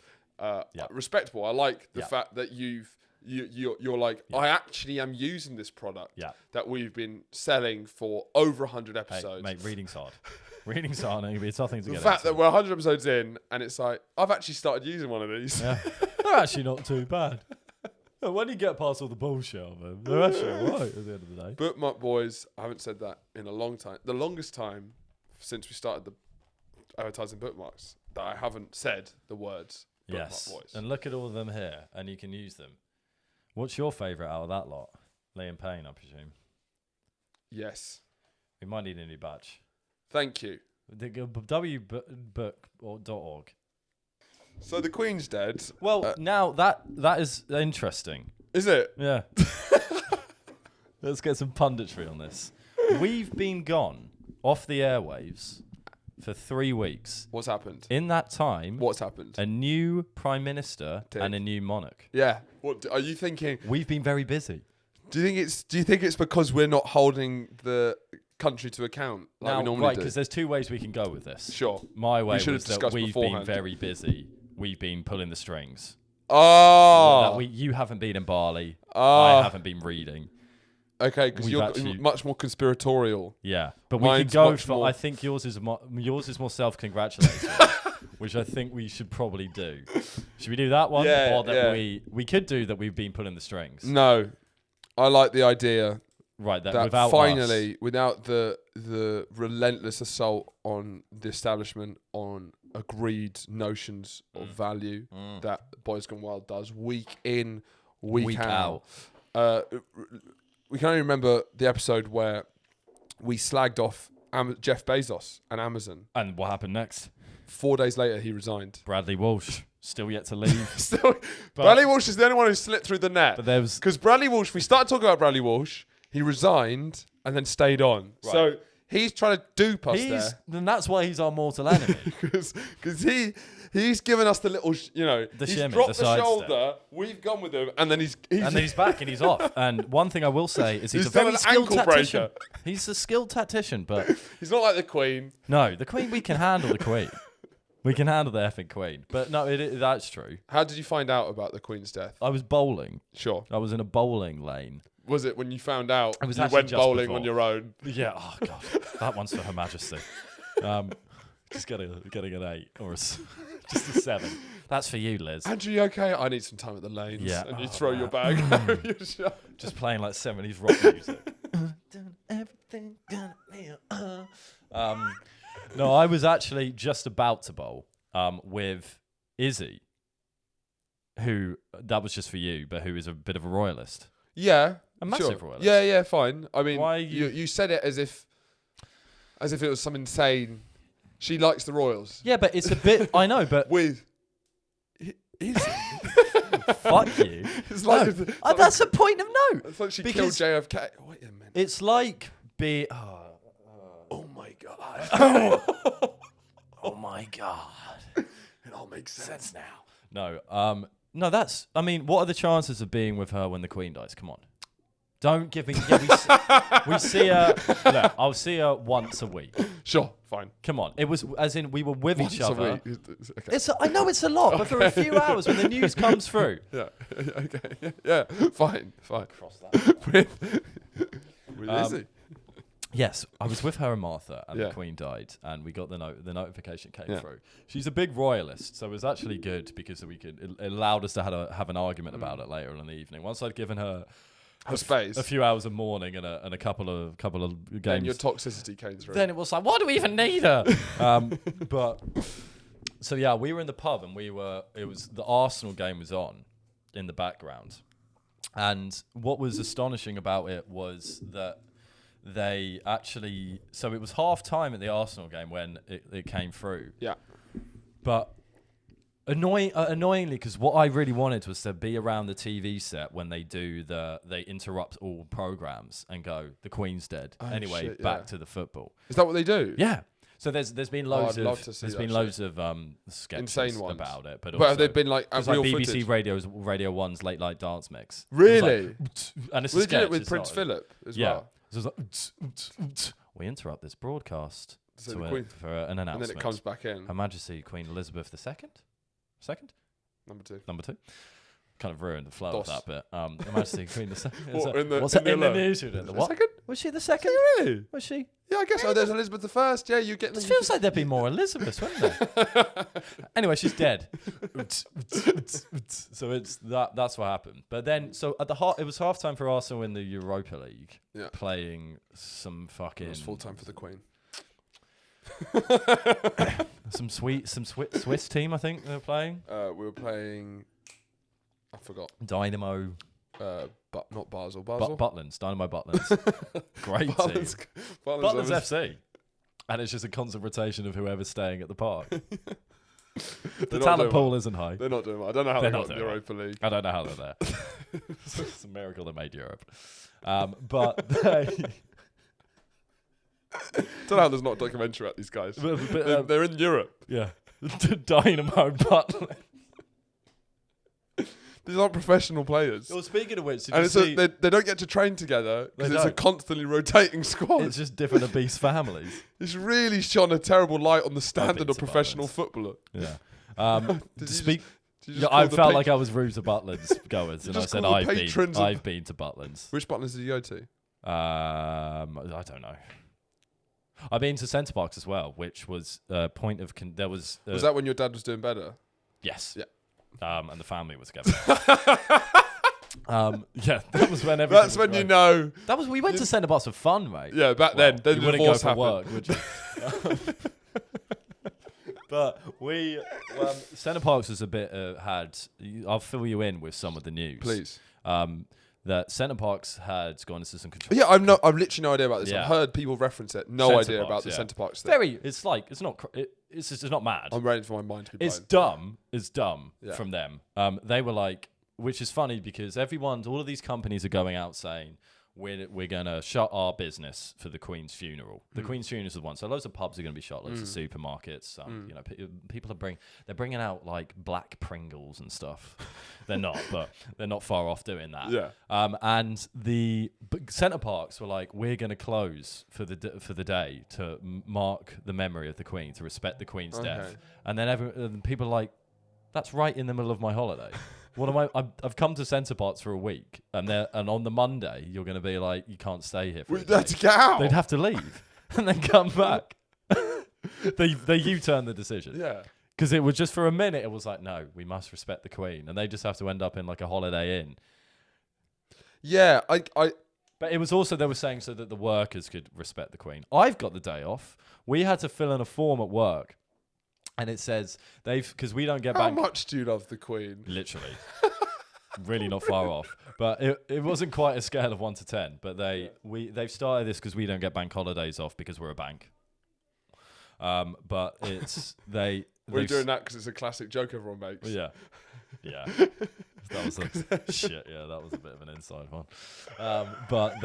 respectable. I like the fact that you've you're like, Yeah. I actually am using this product Yeah. that we've been selling for over 100 Hey, episodes. mate, reading's hard. Reading's hard, and it's nothing to The get fact that into. we're 100 episodes in, and it's like, I've actually started using one of these. Yeah. They're actually not too bad. When you get past all the bullshit of them, they're actually alright at the end of the day. Bookmark boys, I haven't said that in a long time. The longest time since we started the advertising bookmarks that I haven't said the words Bookmark Yes. boys. And look at all of them here, and you can use them. What's your favourite out of that lot? Liam Payne, I presume. Yes. We might need a new badge. Thank you. wbook.org. So the Queen's dead. Well, now that is interesting. Is it? Yeah. Let's get some punditry on this. We've been gone off the airwaves for 3 weeks. What's happened? In that time, What's happened? a new prime minister Tick. and a new monarch. Yeah. What are you thinking? We've been very busy. Do you think it's because we're not holding the country to account like we normally right, do? because there's 2 ways we can go with this. Sure. My way should was have that discussed we've been beforehand. very busy. We've been pulling the strings. Oh. You haven't been in Bali. Oh. I haven't been reading. Okay, because We've you're actually- much more conspiratorial. Yeah, but we Mine's could go much for. more- I think yours is more self-congratulatory, which I think we should probably do. Should we do that one, Yeah, or that yeah. we could do that? We've been pulling the strings, No, I like the idea right? That, that without finally, us, without the relentless assault on the establishment on agreed notions of value that Boys Gone Wild does week in, week out. We can only remember the episode where we slagged off Jeff Bezos and Amazon. and what happened next? 4 days later, he resigned. Bradley Walsh still yet to leave, Still, Bradley Walsh is the only one who slipped through the net. but there was Because Bradley Walsh, we started talking about Bradley Walsh, he resigned and then stayed on. Right. So he's trying to dupe us there. then that's why he's our mortal enemy. Because he's given us the little, The he's shimmy, dropped the the sidestep. shoulder, we've gone with him, and then he's and then he's back and he's off. And one thing I will say is he's a He's done very an skilled ankle tactician. breaker. He's a skilled tactician, but he's not like the Queen. no, the Queen, we can handle the Queen. We can handle the effing Queen. But no, that's true. How did you find out about the Queen's death? I was bowling. Sure. I was in a bowling lane. Was it when you found out It was you actually went just bowling before. on your own? Yeah, oh God. That one's for Her Majesty. Just getting an 8 or just a 7. That's for you, Liz. Andrew, you okay? I need some time at the lanes. Yeah. And you Oh, throw your man. bag over your shoulder. Just playing like 70s rock music. No, I was actually just about to bowl with Izzy, who, that was just for you, but who is a bit of a royalist. Yeah. A massive sure. royalist. Yeah, fine. I mean, Why you said it as if it was some insane. She likes the royals. Yeah, but it's a bit, I know, but With fuck you. it's like No, that's a point of note. it's like she because- killed JFK. Wait a minute. It's like Oh my god. oh my God. It all makes sense now. No, that's, I mean, what are the chances of being with her when the Queen dies? Come on. Don't give me, yeah, we see her, look, I'll see her once a week. Sure, fine. Come on. It was, as in, we were with each Once a other. week. Okay. I know it's a lot, but for a few hours when the news comes through. Yeah. Okay. Yeah. Fine. Cross that. With Izzy. Yes, I was with her and Martha, and Yeah. the Queen died, and we got the notification came Yeah. through. She's a big royalist, so it was actually good because it allowed us to have an argument about it later in the evening. Once I'd given her space. a few hours of mourning and a couple of Then games, your toxicity came through. then it was like, why do we even need her? But so yeah, we were in the pub, and it was the Arsenal game was on in the background, and what was astonishing about it was that they actually, so it was half time at the Arsenal game when it came through. Yeah. But annoyingly, because what I really wanted was to be around the TV set when they they interrupt all programs and go, the Queen's dead. Oh, anyway, shit, back yeah. to the football. Is that what they do? Yeah. So there's been loads I'd love to see that loads of sketches Insane ones. about it, but But also have they been like it's real like BBC footage? Radio 1's Late Night Dance Mix. It was Really? like, and it's Well, a they did it sketch, with it's Prince not- Philip as Yeah. well. So it's like, we interrupt this broadcast So the Queen- for an announcement. And then it comes back in. Her Majesty Queen Elizabeth II. Second? Number 2. Number 2. kind of ruined the flow Dos. of that bit. Her Majesty Queen II. What, in the- What's in that in the the alert? news? In the The what? second? Was she the second? Really? Was she? Yeah, I guess. Oh, there's Elizabeth I. Yeah, you get. It feels like there'd be more Elizabeths, wouldn't there? Anyway, she's dead. So it's that's what happened. But then, so at the it was half time for Arsenal in the Europa League, playing some fucking. It was full time for the Queen. some Swiss team, I think they were playing. We were playing. I forgot. Dynamo. But not Basel. Basel. Butlins. Dynamo Butlins. Great team. Butlins FC. And it's just a constant rotation of whoever's staying at the park. The talent pool isn't high. They're not doing well. I don't know how they got in the Europa League. I don't know how they're there. It's a miracle they made Europe. But they... Don't know how there's not a documentary about these guys. They're in Europe. Yeah. Dynamo Butlins. These aren't professional players. Well, speaking of which, they don't get to train together because it's a constantly rotating squad. It's just different obese families. It's really shone a terrible light on the standard of professional footballer. Yeah. I I felt like I was rude to Butlins goers, and I said I've been to Butlins. Which Butlins did you go to? I don't know. I've been to Centre Parks as well, which was a point of there was. Was that when your dad was doing better? Yes. Yeah. And the family was together. Yeah, that was when everything. That's when you know. That was we went to Centre Parks for fun, mate. Yeah, back then. Then you the wouldn't go divorce for happened. work, would you? But Centre Parks was a bit I'll fill you in with some of the news, Please. That Centre Parks had gone into some control. Yeah, I've literally no idea about this. Yeah. I've heard people reference it. No Centre idea Parks, about the yeah. Centre Parks thing. It's not mad. I'm ready for my mind to be It's blown. dumb Yeah. from them. They were like, which is funny because all of these companies are going out saying we're gonna shut our business for the Queen's funeral. The Queen's funeral is the one. So loads of pubs are gonna be shut, loads of supermarkets. You know, people they're bringing out like black Pringles and stuff. They're not, but they're not far off doing that. Yeah. And the Centre Parks were like, we're gonna close for the day to mark the memory of the Queen, to respect the Queen's death. And then people are like, that's right in the middle of my holiday. What am I've come to Centre Parks for a week, and on the Monday you're going to be like, you can't stay here. We'd have to get out. They'd have to leave and then come back. they U-turn the decision. Yeah. Because it was just for a minute. It was like, no, we must respect the Queen, and they just have to end up in like a Holiday Inn. Yeah, But it was also they were saying so that the workers could respect the Queen. I've got the day off. We had to fill in a form at work. And it says because we don't get How back. much do you love the Queen? Literally. Really not far off. But it wasn't quite a scale of 1 to 10. But they've started this because we don't get bank holidays off because we're a bank. But it's We're doing that because it's a classic joke everyone makes. Yeah. Yeah. That was shit. Yeah, that was a bit of an inside one. But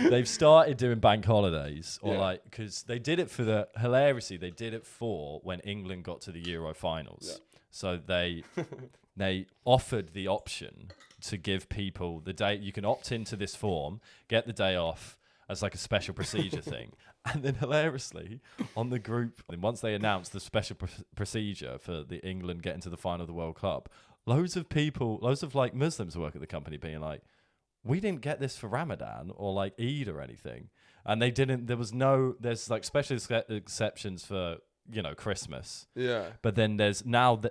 they've started doing bank holidays because they did it for hilariously they did it for when England got to the Euro finals. So they offered the option to give people the day. You can opt into this form, get the day off as like a special procedure thing. And then hilariously on the group, and once they announced the special procedure for the England getting to the final of the World Cup, loads of like Muslims who work at the company being like, we didn't get this for Ramadan or like Eid or anything. And they didn't, there's like special exceptions for, Christmas. Yeah. But then there's now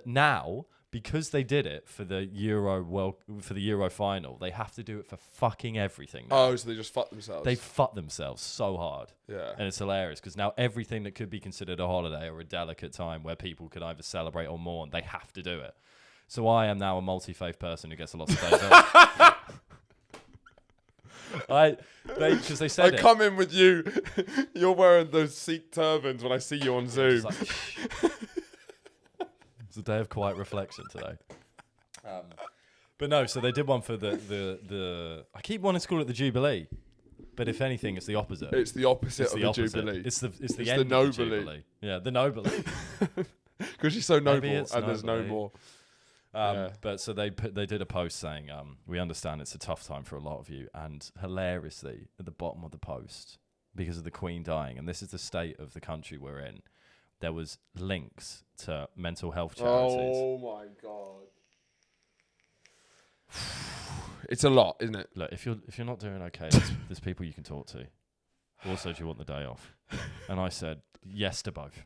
because they did it for the Euro final, they have to do it for fucking everything now. Oh, so they just fuck themselves. They fuck themselves so hard. Yeah. And it's hilarious because now everything that could be considered a holiday or a delicate time where people could either celebrate or mourn, they have to do it. So I am now a multi-faith person who gets a lot of days off. Because they said I come in with you. You're wearing those Sikh turbans when I see you on Zoom. It's a day of quiet reflection today. But no, so they did one for the I keep wanting to call it the Jubilee, but if anything, it's the opposite. It's the opposite It's of the the opposite. Jubilee. It's the It's end the of the Nobile. Jubilee. Yeah, the Nobile. Because she's so noble, Maybe it's and there's no Nobile. more. But so they did a post saying, we understand it's a tough time for a lot of you, and hilariously at the bottom of the post, because of the Queen dying, and this is the state of the country we're in, there was links to mental health charities. Oh my God. It's a lot, isn't it? Look, if you're not doing okay, there's people you can talk to. Also, do you want the day off? And I said yes to both.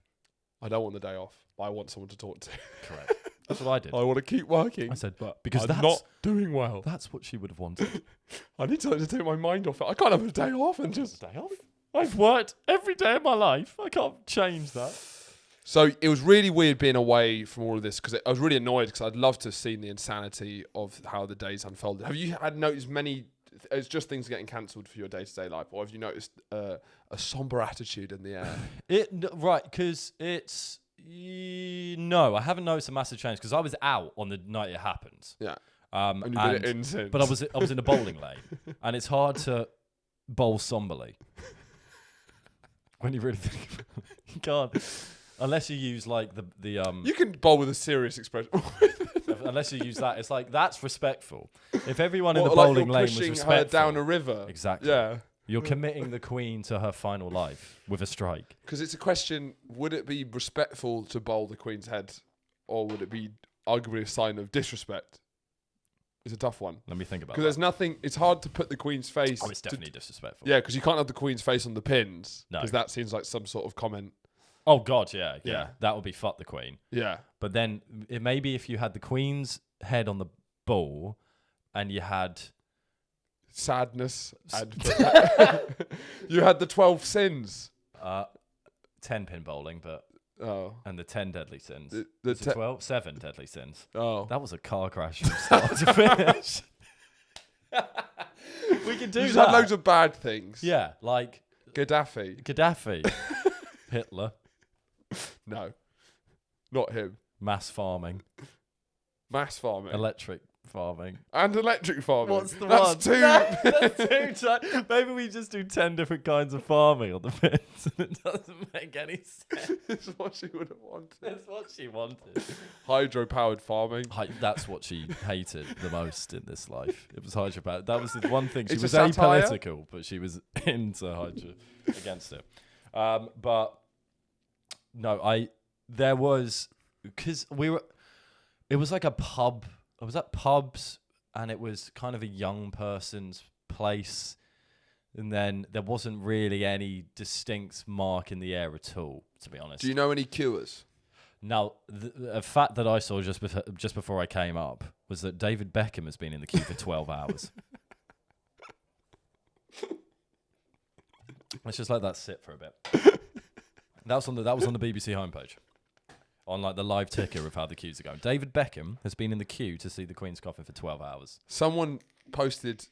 I don't want the day off, but I want someone to talk to. Correct. That's what I did. I want to keep working. I said, but because I'm that's not doing well. That's what she would have wanted. I need something to take my mind off it. I can't have a day off and just... Day off? I've worked every day of my life. I can't change that. So it was really weird being away from all of this because I was really annoyed because I'd love to have seen the insanity of how the days unfolded. Have you noticed many... It's just things getting cancelled for your day-to-day life, or have you noticed a somber attitude in the air? Right, because it's... No, I haven't noticed a massive change because I was out on the night it happened. Yeah. And you've been in since. But I was in a bowling lane, and it's hard to bowl somberly when you really think about it. You can't, unless you use like the You can bowl with a serious expression. Unless you use that, it's like that's respectful. If everyone in What, the like bowling you're lane was pushing respectful, her down a river. Exactly. Yeah. You're committing the Queen to her final life with a strike. Because it's a question: would it be respectful to bowl the Queen's head, or would it be arguably a sign of disrespect? It's a tough one. Let me think about that. Because there's nothing. It's hard to put the Queen's face. Oh, it's definitely disrespectful. Yeah, because you can't have the Queen's face on the pins. No. Because that seems like some sort of comment. Oh God, yeah. Yeah. That would be fuck the Queen. Yeah. But then maybe if you had the Queen's head on the ball, and you had sadness and you had the 12 sins. 10-pin bowling, but and the 10 deadly sins. The 12, 7 deadly sins. Oh, that was a car crash from start to finish. We can do you that. had loads of bad things. Yeah, like Gaddafi, Hitler, no, not him. mass farming, electric farming, and electric farming. What's the That's one? Two. That's two. Maybe we just do 10 different kinds of farming on the pins, and it doesn't make any sense. It's what she would have wanted. That's what she wanted. Hydro-powered farming. That's what she hated the most in this life. It was hydro-powered. That was the one thing. She It's was a satire? apolitical, but she was into hydro, against it. But no, there was, because it was like a pub. I was at pubs, and it was kind of a young person's place. And then there wasn't really any distinct mark in the air at all, to be honest. Do you know any cures? Now, a fact that I saw just before I came up was that David Beckham has been in the queue for 12 hours. Let's just let that sit for a bit. That was on the BBC homepage, on like the live ticker of how the queues are going. David Beckham has been in the queue to see the Queen's coffin for 12 hours. Someone posted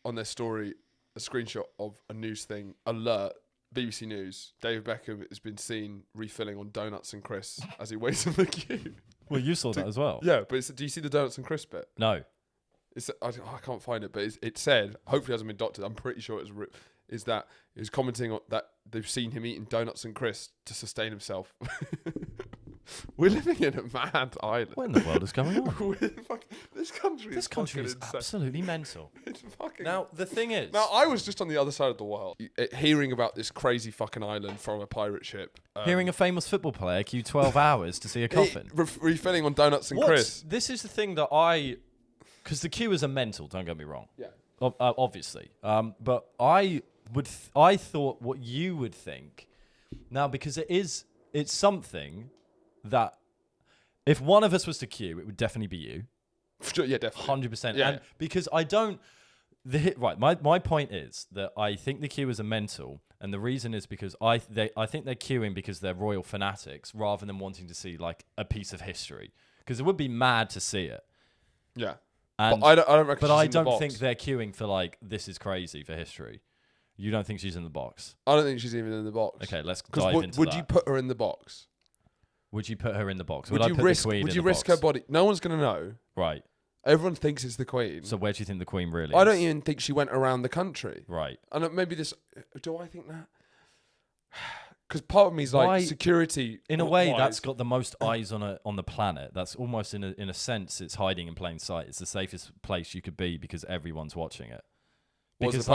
on their story a screenshot of a news thing, alert, BBC News. David Beckham has been seen refilling on donuts and crisps as he waits in the queue. Well, you saw that as well. Yeah, but do you see the donuts and crisp bit? No. I can't find it, but it said, hopefully it hasn't been doctored, I'm pretty sure is that he was commenting on that they've seen him eating donuts and crisps to sustain himself. We're living in a mad island. What in the world is going on? This country is insane. Absolutely mental. It's fucking... Now, the thing is... Now, I was just on the other side of the world, hearing about this crazy fucking island from a pirate ship. Hearing a famous football player queue 12 hours to see a coffin. Refilling on donuts and crisps. This is the thing that because the queuers are mental, don't get me wrong. Yeah. Obviously. But I thought what you would think, now, because it's something that if one of us was to queue, it would definitely be you. Yeah, definitely. 100%. Yeah. And because I don't... My point is that I think the queuers are mental, and the reason is because I think they're queuing because they're royal fanatics rather than wanting to see like a piece of history. Because it would be mad to see it. Yeah. And, but I don't reckon but she's I in the don't box. think they're queuing for like, this is crazy for history. You don't think she's in the box? I don't think she's even in the box. Okay, let's dive into that. Would you put her in the box? Would you put her in the box? Would I you put risk? the Queen Would in you the risk box? her body? No one's gonna know. Right. Everyone thinks it's the Queen. So where do you think the Queen really is? I don't even think she went around the country. Right. And maybe this. Do I think that? Because part of me is like security. In a way, that's got the most eyes on the planet. That's almost in a sense, it's hiding in plain sight. It's the safest place you could be because everyone's watching it. Because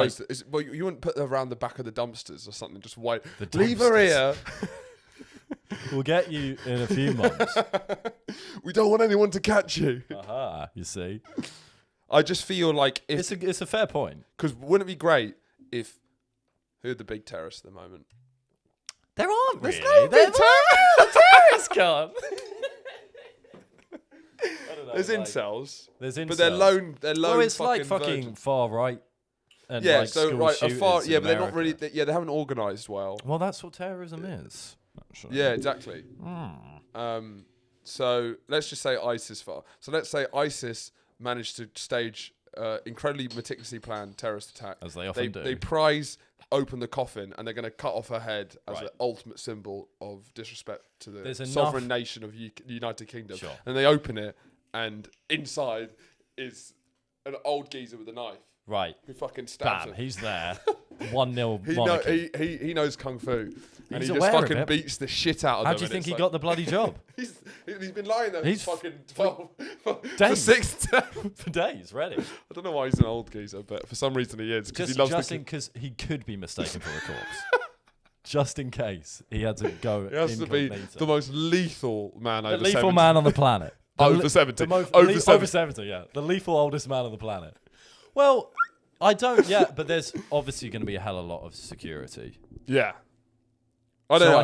well, you wouldn't put her around the back of the dumpsters or something. Just wait. The Leave her here. We'll get you in a few months. We don't want anyone to catch you. Aha, you see. I just feel like if... It's a fair point. Because wouldn't it be great if... Who are the big terrorists at the moment? There aren't There's really. no big terrorists, gone. There's incels. There's incels. But they're lone Well, it's like fucking fucking virgins. far right. And Yeah, like so school right, shooters far, in yeah, but they're not America. really. They haven't organised well. Well, that's what terrorism is. Actually. Yeah, exactly. So let's just say ISIS far. So let's say ISIS managed to stage incredibly meticulously planned terrorist attack. As they often do. They prize open the coffin and they're going to cut off her head as Right. the ultimate symbol of disrespect to the There's sovereign enough- nation of the United Kingdom. Sure. And they open it and inside is an old geezer with a knife Right. who fucking stabs Bam. her. He's there. 1-0 He, know, monarchy. he knows kung fu, and He's he just aware of fucking it. beats the shit out of How them. do you and think it's he like- got the bloody job? He's been lying there He's for fucking 12 for days. 6 For days, ready. I don't know why he's an old geezer, but for some reason he is because he loves the Because he could be mistaken for a corpse. Just in case he had to go. He has to be incognito. the most lethal man The over lethal 70. man on the planet. Over 70. Over Over 70. 70, yeah. The lethal oldest man on the planet. Well, I don't yet, but there's obviously going to be a hell of a lot of security. Yeah. I don't know.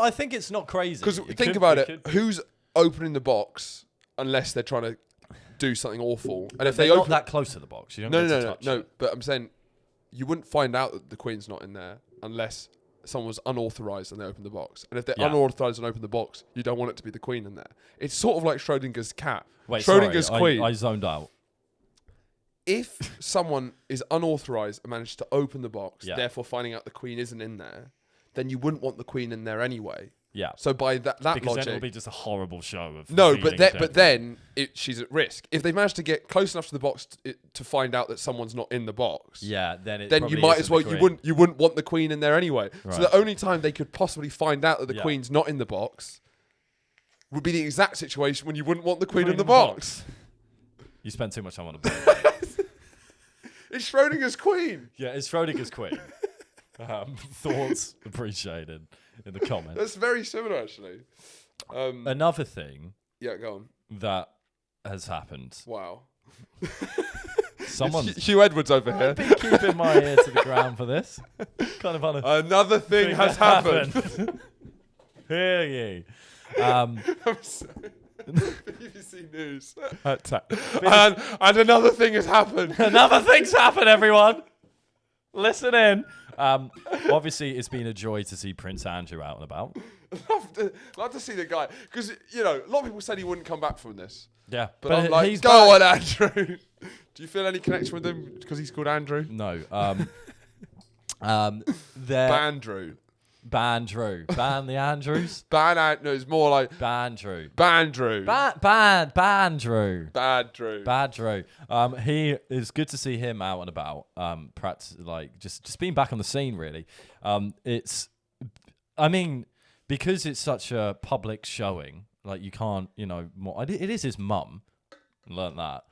I think it's not crazy. Because It think could- about it it. could- Who's opening the box unless they're trying to do something awful? And if They're they not open that close to the box. You don't No, get no, to no, touch no. it. But I'm saying you wouldn't find out that the Queen's not in there unless someone was unauthorized and they opened the box. And if they're Yeah. unauthorized and open the box, you don't want it to be the Queen in there. It's sort of like Schrodinger's cat. Wait, Schrodinger's sorry, Queen. I zoned out. If someone is unauthorized and managed to open the box, Yeah. therefore finding out the Queen isn't in there, then you wouldn't want the Queen in there anyway. Yeah. So by that Because logic, then it'll be just a horrible show of no, revealing but then she's at risk. If they manage to get close enough to the box to find out that someone's not in the box, yeah, then it then probably you might isn't as well the Queen. you wouldn't want the Queen in there anyway. Right. So the only time they could possibly find out that the Yeah. Queen's Queen's not in the box would be the exact situation when you wouldn't want the Queen in the box. box. You spend too much time on a book. It's Schrodinger's Queen. Yeah, it's Schrodinger's Queen. Thoughts appreciated in the comments. That's very similar, actually. Another thing Yeah, go on. that has happened. Wow. Someone's Hugh Edwards over here. been keeping my ear to the ground for this. Kind of on a Another thing has happened. Hear ye. I'm sorry. BBC News. And another thing has happened. Another thing's happened, everyone. Listen in. Obviously, it's been a joy to see Prince Andrew out and about. Love to see the guy. Because, a lot of people said he wouldn't come back from this. Yeah, But I'm like, he's go back. on, Andrew. Do you feel any connection with him because he's called Andrew? No. Bandrew. Bandrew. Ban the Andrews. No, it's more like Bandrew. Bandrew. Bandrew. Badrew. Badrew. He is good to see him out and about. Perhaps like just being back on the scene. Really. Because it's such a public showing. Like you can't, it is his mum. Learned that.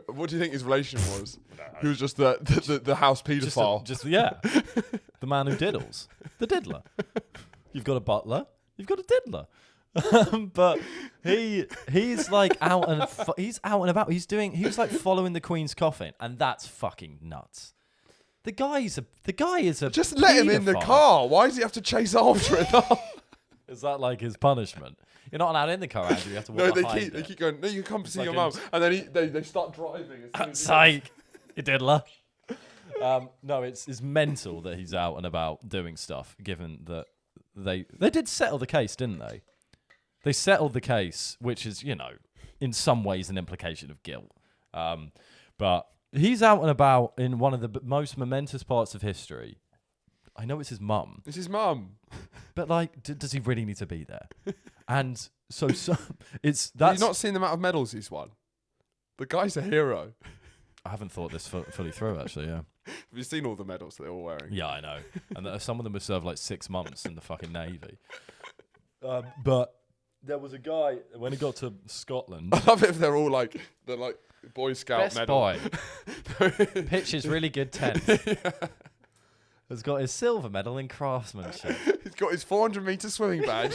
What do you think his relation was? He was just the house paedophile. The man who diddles. The diddler. You've got a butler. You've got a diddler. But he's like out and he's out and about. He was like following the Queen's coffin, and that's fucking nuts. The guy is a Just let him in the paedophile. car. Why does he have to chase after it? Is that like his punishment? You're not allowed in the car, Andrew. You have to walk No, behind they it. keep going. No, you come to see like your a- mum, and then they start driving. As soon as he Psych, you diddler. No, it's mental that he's out and about doing stuff. Given that they did settle the case, didn't they? They settled the case, which is in some ways an implication of guilt. But he's out and about in one of the most momentous parts of history. I know it's his mum. It's his mum. But like, does he really need to be there? And so it's Have that's. you not seen the amount of medals he's won? The guy's a hero. I haven't thought this fully through actually. Yeah. Have you seen all the medals they're all wearing? Yeah, I know. And some of them have served like 6 months in the fucking Navy. But there was a guy when he got to Scotland. I love it if they're like Boy Scout Best medal. boy. Pitch is really good tent. has got his silver medal in craftsmanship. He's got his 400-meter swimming badge.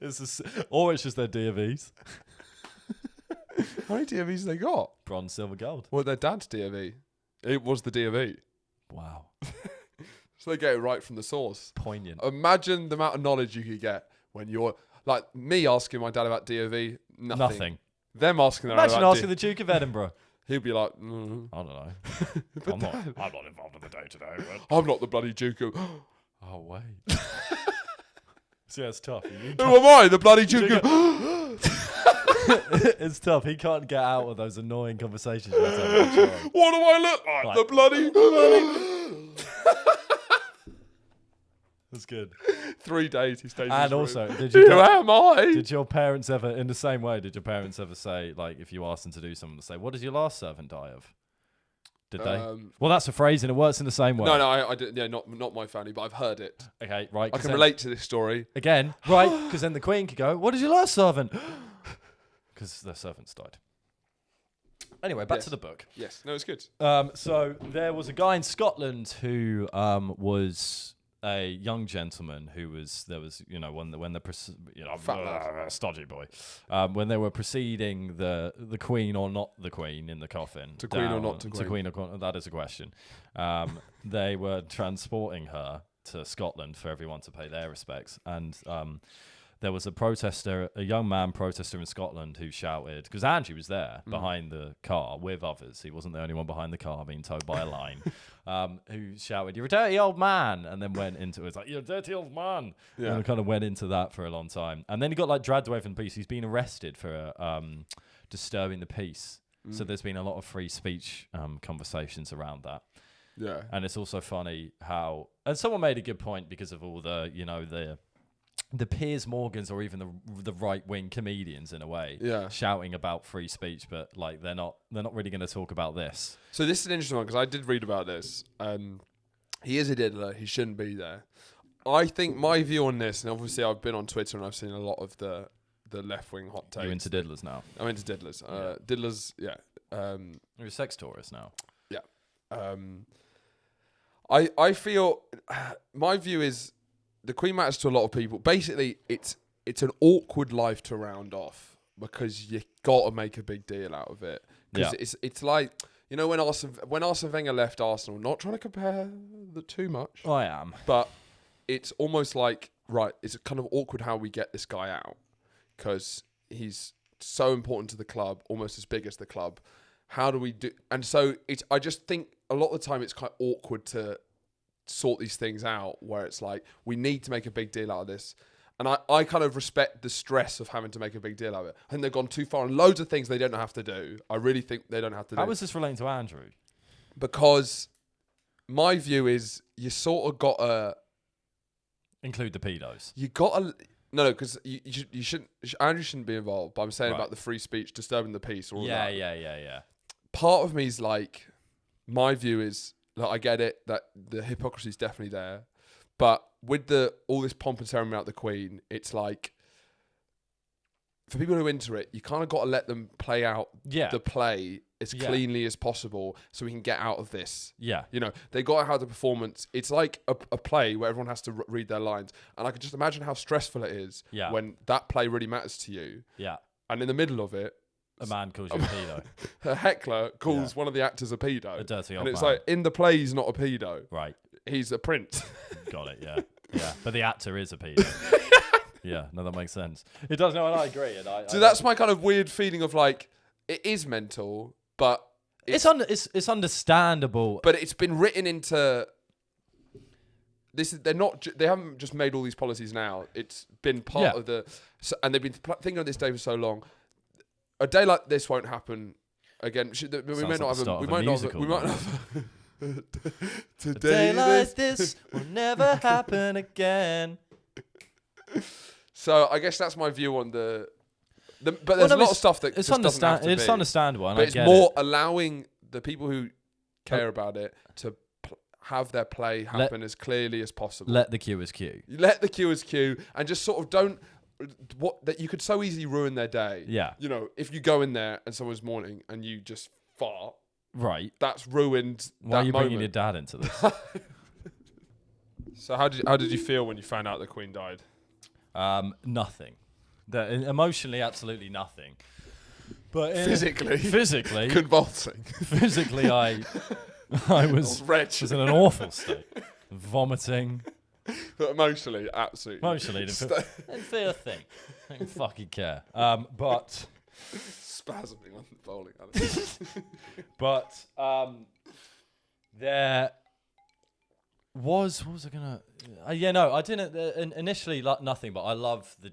It's just their DVs. How many DVs they got? Bronze, silver, gold. Well, their dad's DV. It was the DV. Wow. So they get it right from the source. Poignant. Imagine the amount of knowledge you could get when you're like me asking my dad about DV. Nothing. Them asking their dad Imagine about asking the Duke of Edinburgh. He'd be like, I don't know. but I'm not involved in the day today. But... I'm not the bloody Duke of... Oh, wait. See, it's tough. Who am I? The bloody Duke of... It's tough. He can't get out of those annoying conversations. What do I look like? Right. The bloody... That's good. 3 days he stayed in And his room. also, Who am I? did your parents ever, in the same way, did your parents ever say, like, if you asked them to do something, to say, what did your last servant die of? Did they? Well, that's a phrase and it works in the same way. No, I didn't. Yeah, not my family, but I've heard it. Okay, right. I can relate to this story. Again, right, because then the Queen could go, what did your last servant? Because their servants died. Anyway, back to the book. Yes, no, it's good. So there was a guy in Scotland who was a young gentleman who was when the stodgy boy when they were preceding the Queen or not the Queen in the coffin To Queen or not to Queen? That is a question. They were transporting her to Scotland for everyone to pay their respects, and there was a young man protester in Scotland who shouted, because Andrew was there behind the car with others. He wasn't the only one behind the car being towed by a line. Who shouted, "You're a dirty old man," and then went into it like, "You're a dirty old man." Yeah. And kind of went into that for a long time. And then he got like dragged away from the peace. He's been arrested for disturbing the peace. So there's been a lot of free speech conversations around that. Yeah. And it's also funny how, and someone made a good point because of all the, the Piers Morgans or even the right wing comedians in a way, shouting about free speech, but like they're not really going to talk about this. So this is an interesting one because I did read about this. He is a diddler. He shouldn't be there. I think my view on this, and obviously I've been on Twitter and I've seen a lot of the left wing hot takes. You're into diddlers now. I'm into diddlers. Diddlers, yeah. You're a sex tourist now. Yeah. I feel my view is. The Queen matters to a lot of people. Basically, it's an awkward life to round off because you got to make a big deal out of it. Because it's like, when Arsene Wenger left Arsenal, not trying to compare the too much. I am. But it's almost like, right, it's kind of awkward how we get this guy out because he's so important to the club, almost as big as the club. How do we do? And so I just think a lot of the time it's quite awkward to sort these things out where it's like we need to make a big deal out of this, and I kind of respect the stress of having to make a big deal out of it. I think they've gone too far on loads of things they don't have to do. I really think they don't have to do. How is this relating to Andrew? Because my view is you sort of gotta include the pedos. You gotta because you shouldn't. Andrew shouldn't be involved. But I'm saying about the free speech disturbing the peace. Or all that. Yeah. Part of me is like, my view is. Like, I get it that the hypocrisy is definitely there, but with all this pomp and ceremony about the Queen, it's like for people who are into it, you kind of got to let them play out the play as cleanly as possible, so we can get out of this. Yeah, they got to have the performance. It's like a play where everyone has to read their lines, and I can just imagine how stressful it is when that play really matters to you. Yeah, and in the middle of it. A man calls you a pedo. A heckler calls one of the actors a pedo. A dirty old man. And it's man. like, in the play, he's not a pedo. Right. He's a prince. Got it, yeah. Yeah. But the actor is a pedo. Yeah, no, that makes sense. It does, no, and I agree. And so that's my kind of weird feeling of like, it is mental, but... It's understandable. But it's been written into... They haven't just made all these policies now. It's been part of the... And they've been thinking of this day for so long. A day like this won't happen again. We might not have. Today like this will never happen again. So I guess that's my view on but there's a lot of stuff that just doesn't have to be. It's understandable, but it's more allowing the people who care about it to have their play happen as clearly as possible. Let the queue as queue. Let the queue as queue, and just sort of don't. That you could so easily ruin their day. Yeah. If you go in there and someone's mourning and you just fart, Right. That's ruined Why that are you moment. bringing your dad into this? So how did you feel when you found out the Queen died? Nothing. Emotionally, absolutely nothing. But Physically, convulsing. Physically, I was wretched. in an awful state, vomiting. But emotionally, absolutely. Emotionally, didn't feel a thing. I didn't fucking care. But spasming on the bowling alley. But there was. What was I gonna? I didn't initially like nothing. But I love the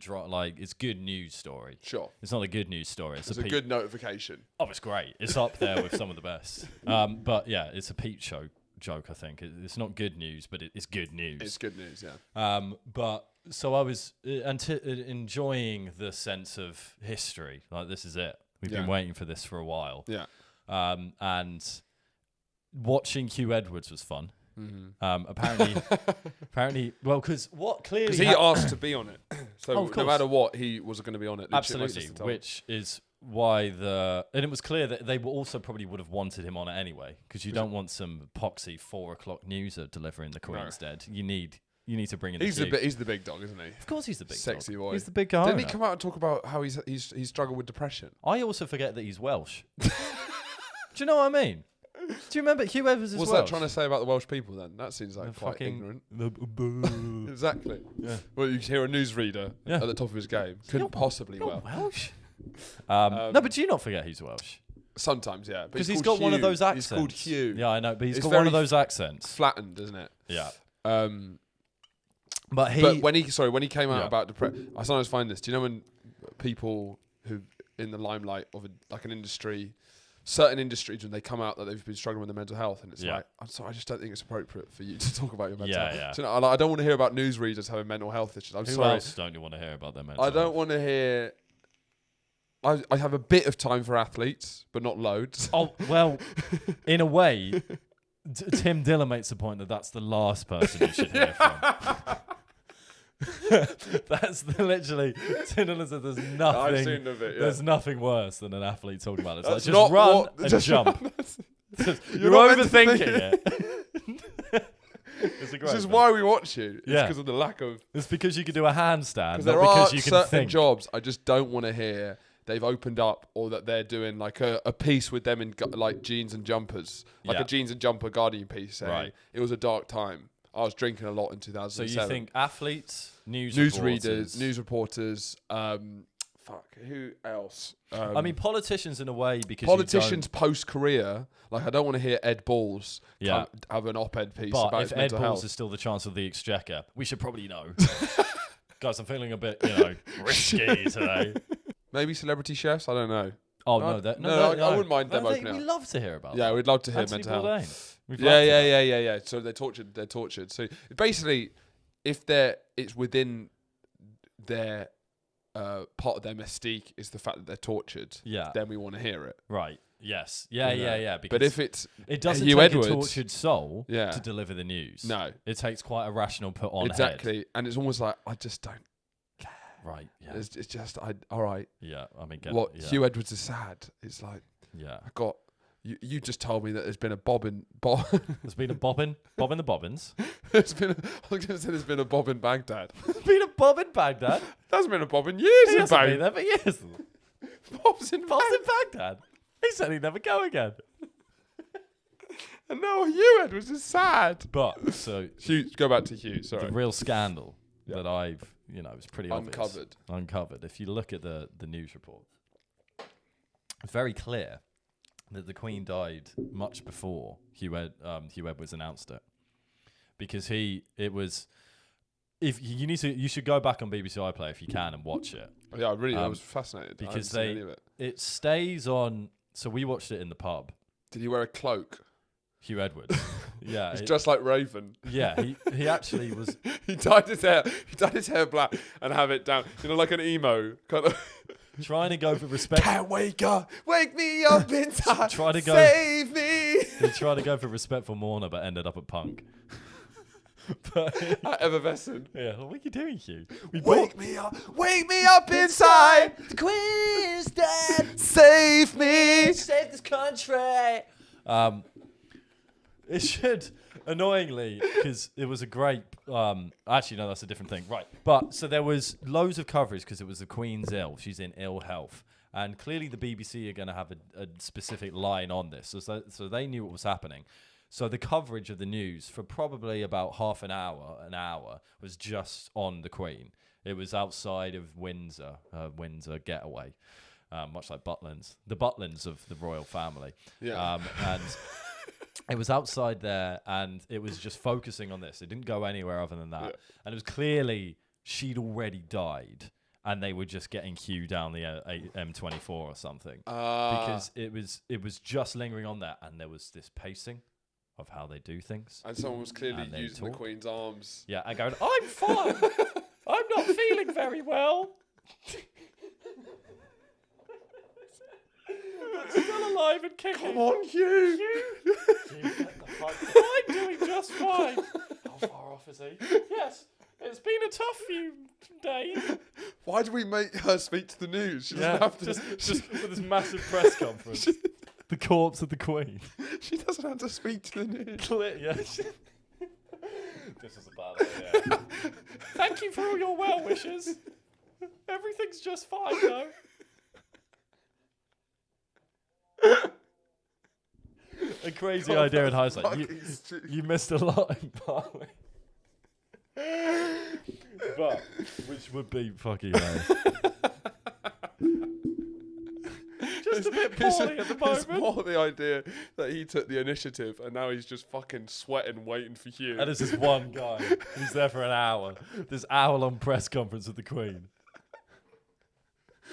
it's good news story. Sure. It's not a good news story. It's a good notification. Oh, it's great. It's up there with some of the best. But yeah, it's a Pete Show joke. I think it's not good news, but it's good news. It's good news. Yeah. But so I was enjoying the sense of history. Like, this is it. We've been waiting for this for a while. Yeah. And watching Hugh Edwards was fun. Mm-hmm. Apparently, well, because he asked to be on it, so no matter what, he was going to be on it. Absolutely, which is why and it was clear that they also probably would have wanted him on it anyway, because you don't want some poxy 4:00 newser delivering the Queen's dead. You need to bring in. He's the big dog, isn't he? Of course, he's the big sexy dog. boy. He's the big guy. Didn't he come out and talk about how he's struggled with depression? I also forget that he's Welsh. Do you know what I mean? Do you remember Hugh Evans is What's Welsh? that trying to say about the Welsh people then? That seems like quite ignorant. Exactly. Yeah. Well, you hear a newsreader at the top of his game. Couldn't possibly Welsh. No, but do you not forget he's Welsh? Sometimes, yeah. Because he's got one of those accents. He's called Hugh. Yeah, I know, but he's got one of those accents. Flattened, isn't it? Yeah. But when he came out about depression, I sometimes find this. Do you know when people who in the limelight of an industry, certain industries, when they come out that they've been struggling with their mental health, and it's like, I'm sorry, I just don't think it's appropriate for you to talk about your mental health. Yeah. Do you know, I don't want to hear about newsreaders having mental health issues. Who else don't you want to hear about their mental health? I don't want to hear. I have a bit of time for athletes, but not loads. Oh, well, in a way, Tim Dillon makes the point that that's the last person you should hear from. That's literally. Tim Dillon said there's nothing. I've seen the bit, There's nothing worse than an athlete talking about it. It's that's like, just run and jump. You're overthinking it. This is why we watch you. It's because of the lack of. It's because you can do a handstand. There because are you can certain think. jobs I just don't want to hear. They've opened up, or that they're doing like a piece with them in like jeans and jumpers, like a jeans and jumper Guardian piece. Saying it was a dark time. I was drinking a lot in 2007. So you think athletes, news reporters, who else? I mean, politicians in a way, because politicians post-career, like I don't want to hear Ed Balls have an op-ed piece about his mental health. But if Ed Balls is still the Chancellor of the Exchequer, we should probably know. Guys, I'm feeling a bit, risky today. Maybe celebrity chefs, I don't know. Oh, no, I wouldn't mind them opening up. We'd love to hear about that. Yeah, we'd love to hear Anthony mental Bourdain. health. Yeah. So they're tortured. So basically, if it's within their part of their mystique is the fact that they're tortured, then we want to hear it. Right. Yes. Yeah. But if it doesn't Hugh take Edwards, a tortured soul to deliver the news. No. It takes quite a rational put on exactly. head. And it's almost like, I just don't. Right. Yeah. It's just all right. Yeah. I mean, Hugh Edwards is sad. It's like I got you just told me that there's been a bobbin. There's been a bobbin the bobbins. I was going to say there's been a bob in Baghdad. There's been a bob in Baghdad. There's been a bob in years in Baghdad. Been there for years. Bob's in Baghdad. He said he'd never go again. And no, Hugh Edwards is sad. But so Hugh, go back to Hugh. Sorry. The real scandal that I've it's pretty uncovered. Uncovered. If you look at the news report, it's very clear that the Queen died much before Hugh Edwards announced it, because you should go back on BBC iPlayer if you can and watch it. Yeah, I was fascinated because it stays on. So we watched it in the pub. Did he wear a cloak? Hugh Edwards. Yeah. He's just like Raven. Yeah, he actually was. He dyed his hair black and have it down, like an emo kind of. Trying to go for respect. Can't wake me up inside. Save me. He tried to go for respectful mourner, but ended up at punk. At Evervescent. Yeah, what are you doing, Hugh? Wake me up inside. The Queen's dead. Save me. Save this country. It should, annoyingly, because it was a great. Actually, no, that's a different thing. Right. But so there was loads of coverage because it was the Queen's ill. She's in ill health. And clearly the BBC are going to have a specific line on this. So they knew what was happening. So the coverage of the news for probably about half an hour, was just on the Queen. It was outside of Windsor getaway, much like Butlins. The Butlins of the royal family. Yeah. And it was outside there, and it was just focusing on this. It didn't go anywhere other than that. Yeah. And it was clearly she'd already died, and they were just getting Hugh down the M24 or something. Because it was just lingering on there, and there was this pacing of how they do things. And someone was clearly using the Queen's arms. Yeah, and going, I'm fine. I'm not feeling very well. Still alive and kicking. Come on, Hugh. Hugh, get the fuck. I'm doing just fine. How far off is he? Yes, it's been a tough few days. Why do we make her speak to the news? She doesn't have to. Just with this massive press conference. The corpse of the Queen. She doesn't have to speak to the news. Yes. This is a bad idea. Thank you for all your well wishes. Everything's just fine, though. A crazy idea in hindsight. You missed a lot in Barley. But, which would be fucking hilarious. Just a bit poorly at the moment. It's more the idea that he took the initiative and now he's just fucking sweating, waiting for Hugh. And this is one guy who's there for an hour. This hour-long press conference with the Queen.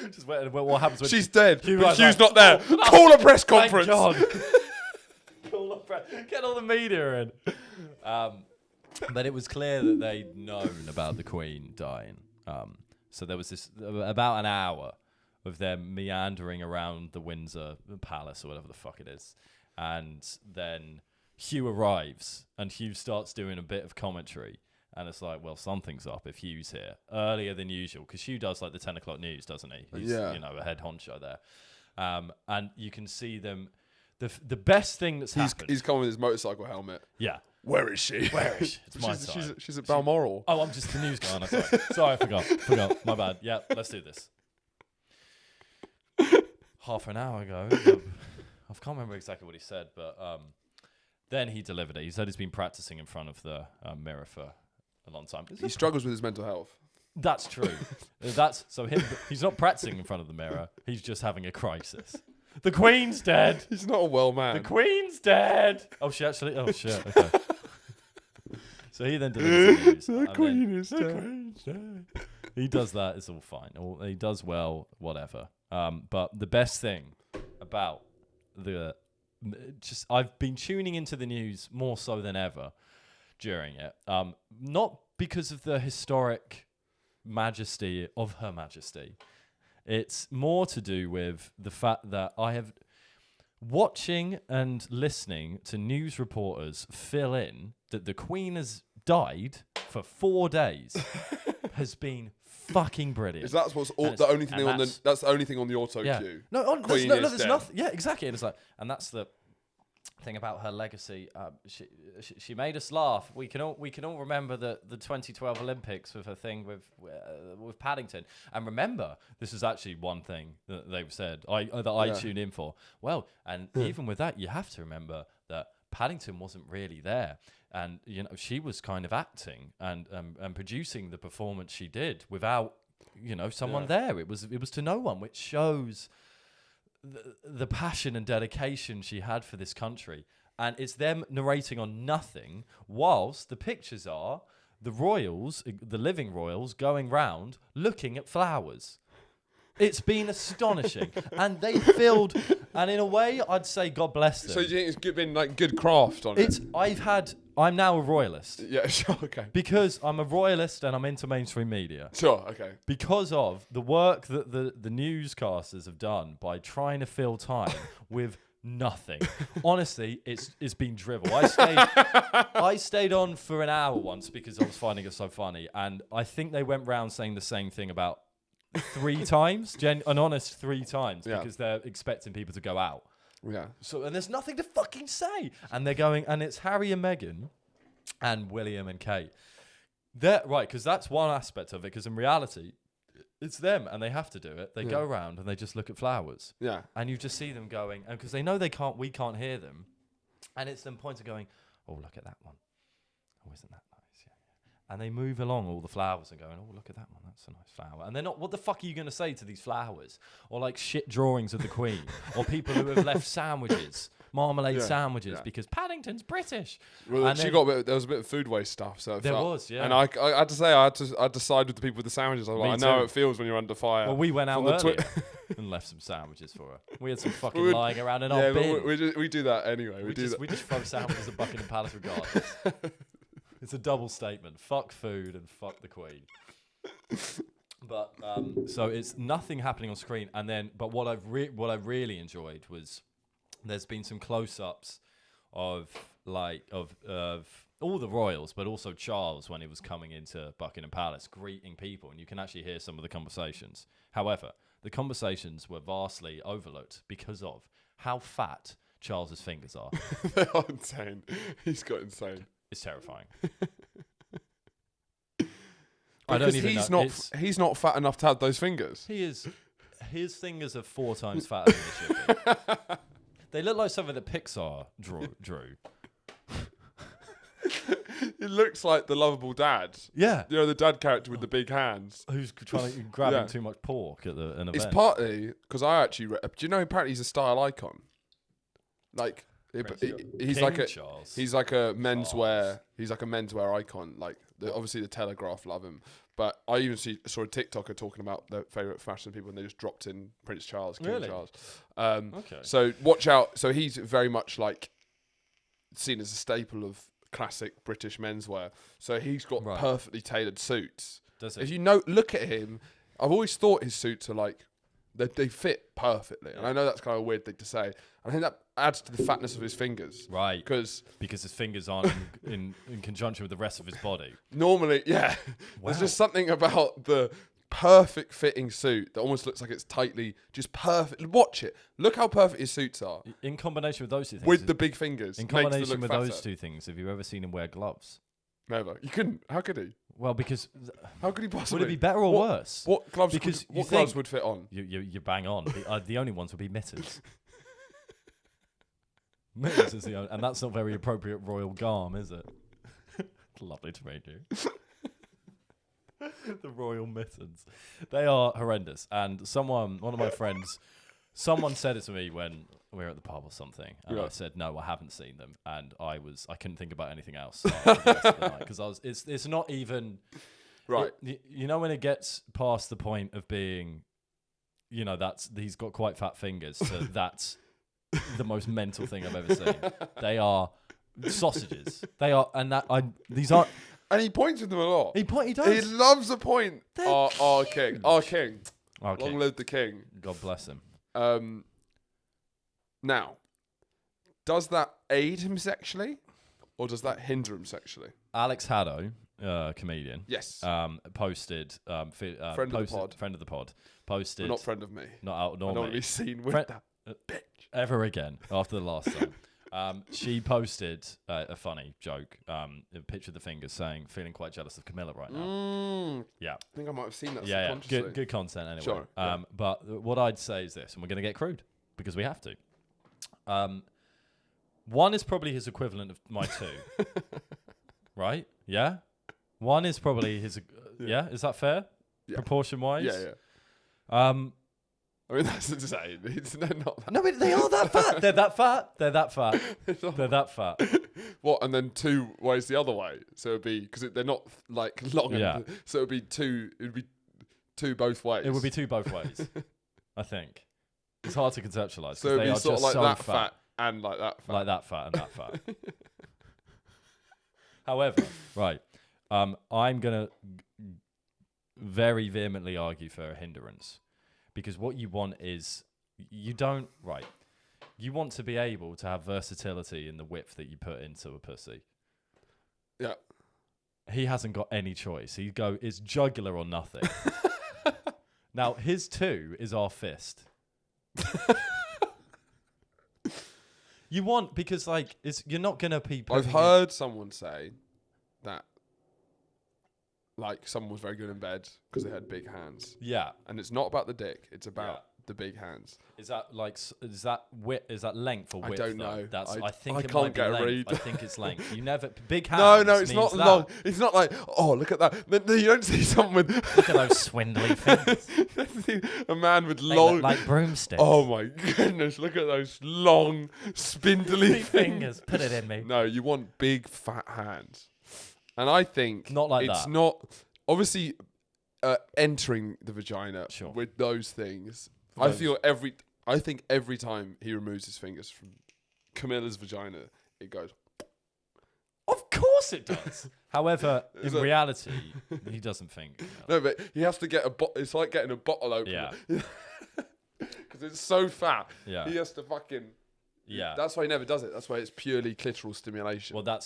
Just waiting. What happens when she's dead? But Hugh's like, not there. Call a press conference. Thank God. Call a press. Get all the media in. But it was clear that they'd known about the Queen dying. So there was this about an hour of them meandering around the Windsor Palace or whatever the fuck it is. And then Hugh arrives and Hugh starts doing a bit of commentary. And it's like, well, something's up if Hugh's here earlier than usual. Because Hugh does like the 10 o'clock news, doesn't he? He's, a head honcho there. And you can see them. The best thing that's happened. He's coming with his motorcycle helmet. Yeah. Where is she? Where is she? It's my time. She's at Balmoral. Oh, I'm just the news guy. Sorry, I forgot. My bad. Yeah, let's do this. Half an hour ago, I can't remember exactly what he said, but then he delivered it. He said he's been practicing in front of the mirror for a long time. He struggles with his mental health. That's true. He's not practicing in front of the mirror. He's just having a crisis. The Queen's dead. He's not a well man. The Queen's dead. Oh, she actually. Oh shit. Okay. So he then delivers the news. The Queen is dead. He does that. It's all fine. He does well. Whatever. But the best thing about I've been tuning into the news more so than ever during it. Not because of the historic majesty of Her Majesty. It's more to do with the fact that I have watching and listening to news reporters fill in that the Queen has died for 4 days has been fucking brilliant. That's the only thing that's the only thing on the auto cue. There's nothing. Yeah, exactly. And it's like, and that's the thing about her legacy. She made us laugh. We can all remember the 2012 Olympics with her thing with Paddington. And remember, this is actually one thing that they've said I tuned in for. Well, and even with that, you have to remember that Paddington wasn't really there. And she was kind of acting and producing the performance she did without someone there. It was to no one, which shows the passion and dedication she had for this country. And it's them narrating on nothing, whilst the pictures are the royals, the living royals, going round looking at flowers. It's been astonishing. And they filled, and in a way, I'd say God bless them. So you think it's been like good craft on it? I'm now a royalist. Yeah, sure, okay. Because I'm a royalist and I'm into mainstream media. Sure, okay. Because of the work that the newscasters have done by trying to fill time with nothing. Honestly, it's been drivel. I stayed on for an hour once because I was finding it so funny, and I think they went round saying the same thing about 3 times, an honest 3 times, because they're expecting people to go out. Yeah. So, and there's nothing to fucking say. And they're going, and it's Harry and Meghan and William and Kate. They're right, because that's one aspect of it, because in reality, it's them and they have to do it. They go around and they just look at flowers. Yeah. And you just see them going, and because they know we can't hear them. And it's them pointing going, oh, look at that one. Oh, isn't that nice? Yeah. And they move along all the flowers and going, oh, look at that one. That's a nice flower. And they're not, what the fuck are you going to say to these flowers? Or like shit drawings of the Queen. Or people who have left sandwiches, marmalade sandwiches, because Paddington's British. Well, and there was a bit of food waste stuff. So there was, yeah. And I had to say, I had to side with the people with the sandwiches. I was like, I know how it feels when you're under fire. Well, we went out earlier and left some sandwiches for her. We had some fucking lying around in our bin. We do that anyway. We just throw sandwiches at Buckingham Palace regardless. It's a double statement. Fuck food and fuck the Queen. But so it's nothing happening on screen, and then but what I really enjoyed was there's been some close-ups of all the royals, but also Charles when he was coming into Buckingham Palace greeting people, and you can actually hear some of the conversations. However, the conversations were vastly overlooked because of how fat Charles's fingers are. They are insane. He's got insane. It's terrifying. I don't even know. He's not fat enough to have those fingers. He is. His fingers are 4 times fatter than they should be. They look like something that Pixar drew. It looks like the lovable dad. Yeah. You know, the dad character with the big hands. Who's trying to grabbing too much pork at an event. It's partly because I actually do you know apparently he's a style icon? Like he's like a menswear. He's like a menswear icon. Like obviously the Telegraph love him, but I even saw a TikToker talking about their favorite fashion people, and they just dropped in Prince Charles, King Charles. Okay. So watch out. So he's very much like seen as a staple of classic British menswear. So he's got perfectly tailored suits. Does he? If you look at him, I've always thought his suits are like they fit perfectly, and I know that's kind of a weird thing to say. I think that adds to the fatness of his fingers, right? Because his fingers aren't in conjunction with the rest of his body. Normally, there's just something about the perfect fitting suit that almost looks like it's tightly just perfect. Watch it. Look how perfect his suits are. In combination with those two things, with the big fingers. In combination with those two things, have you ever seen him wear gloves? Never. You couldn't. How could he? Well, because how could he possibly? Would it be better or worse? What gloves? Because what gloves would fit on? You bang on. The only ones would be mittens. Mittens is the only, and that's not very appropriate royal garb, is it? Lovely to meet you. The royal mittens. They are horrendous. And one of my friends, someone said it to me when we were at the pub or something, and I said, no, I haven't seen them. And I couldn't think about anything else because it's not even right. You know, when it gets past the point of being, you know, he's got quite fat fingers, so that's the most mental thing I've ever seen. They are sausages. They are, these aren't. And he points with them a lot. He does. He loves a point. Our king. Our king. Okay. Long live the king. God bless him. Now, does that aid him sexually, or does that hinder him sexually? Alex Haddo, comedian. Yes. Posted. Friend of the pod. Posted. But not friend of me. Not out. I don't want to be seen with that bitch ever again after the last time. She posted a funny joke, a picture of the fingers saying, feeling quite jealous of Camilla right now. Yeah. I think I might have seen that subconsciously. Yeah. Good content anyway. Sure. But what I'd say is this, and we're going to get crude, because we have to. One is probably his equivalent of my two. Right? Yeah? One is probably his... yeah? Is that fair? Yeah. Proportion-wise? Yeah. I mean, that's insane. They're not that. No, but they are that fat. They're that fat. They're that fat. They're that fat. What? And then 2 ways the other way. So it'd be because they're not like long. Yeah. So it'd be 2. It'd be 2 both ways. It would be 2 both ways. I think it's hard to conceptualize. So it'd they be are sort of just like so that fat and like that fat. Like that fat and that fat. However, right. I'm gonna very vehemently argue for a hindrance. Because what you want is, you want to be able to have versatility in the width that you put into a pussy. Yeah. He hasn't got any choice. It's jugular or nothing. Now, his 2 is our fist. You want, because like you're not gonna be. I've heard someone say that, like, someone was very good in bed because they had big hands. Yeah. And it's not about the dick; it's about the big hands. Is that like is that width? Is that length or width? I don't know. I think I it can't might be get a length. read. I think it's length. You never big hands. No, it's not that. long. It's not like, oh, look at that. You don't see someone with Look at those swindly fingers. a man with They long, look like broomsticks. oh my goodness, look at those long, spindly fingers. Put it in me. No, you want big, fat hands. And I think Not like it's that. not, obviously, entering the vagina Sure. with those things. Those- I think every time he removes his fingers from Camilla's vagina, it goes. Of course it does. However, in Is it- reality, he doesn't think. No, but he has to get it's like getting a bottle opener. Yeah. Because it's so fat. Yeah. He has to fucking. Yeah. That's why he never does it. That's why it's purely clitoral stimulation. Well,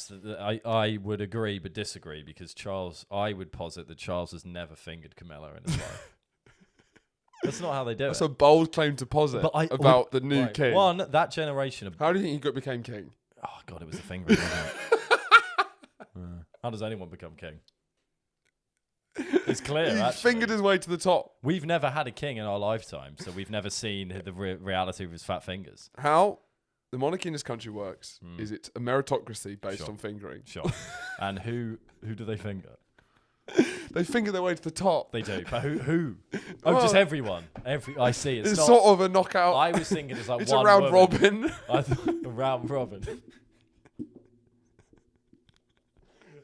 I would agree but disagree, because I would posit that Charles has never fingered Camilla in his life. That's not how they do That's it. a bold claim to posit about the new king. One, that generation of... How do you think he became king? Oh, God, it was the fingering, wasn't it? How does anyone become king? It's clear, He actually. fingered his way to the top. We've never had a king in our lifetime, so we've never seen the reality of his fat fingers. How the monarchy in this country works is it's a meritocracy based Sure. on fingering. Sure. And who do they finger? They finger their way to the top. They do. But who? Oh, Well, just everyone. I see. It's not, sort of a knockout. I was thinking it's like it's one a round woman. robin. I thought a round robin.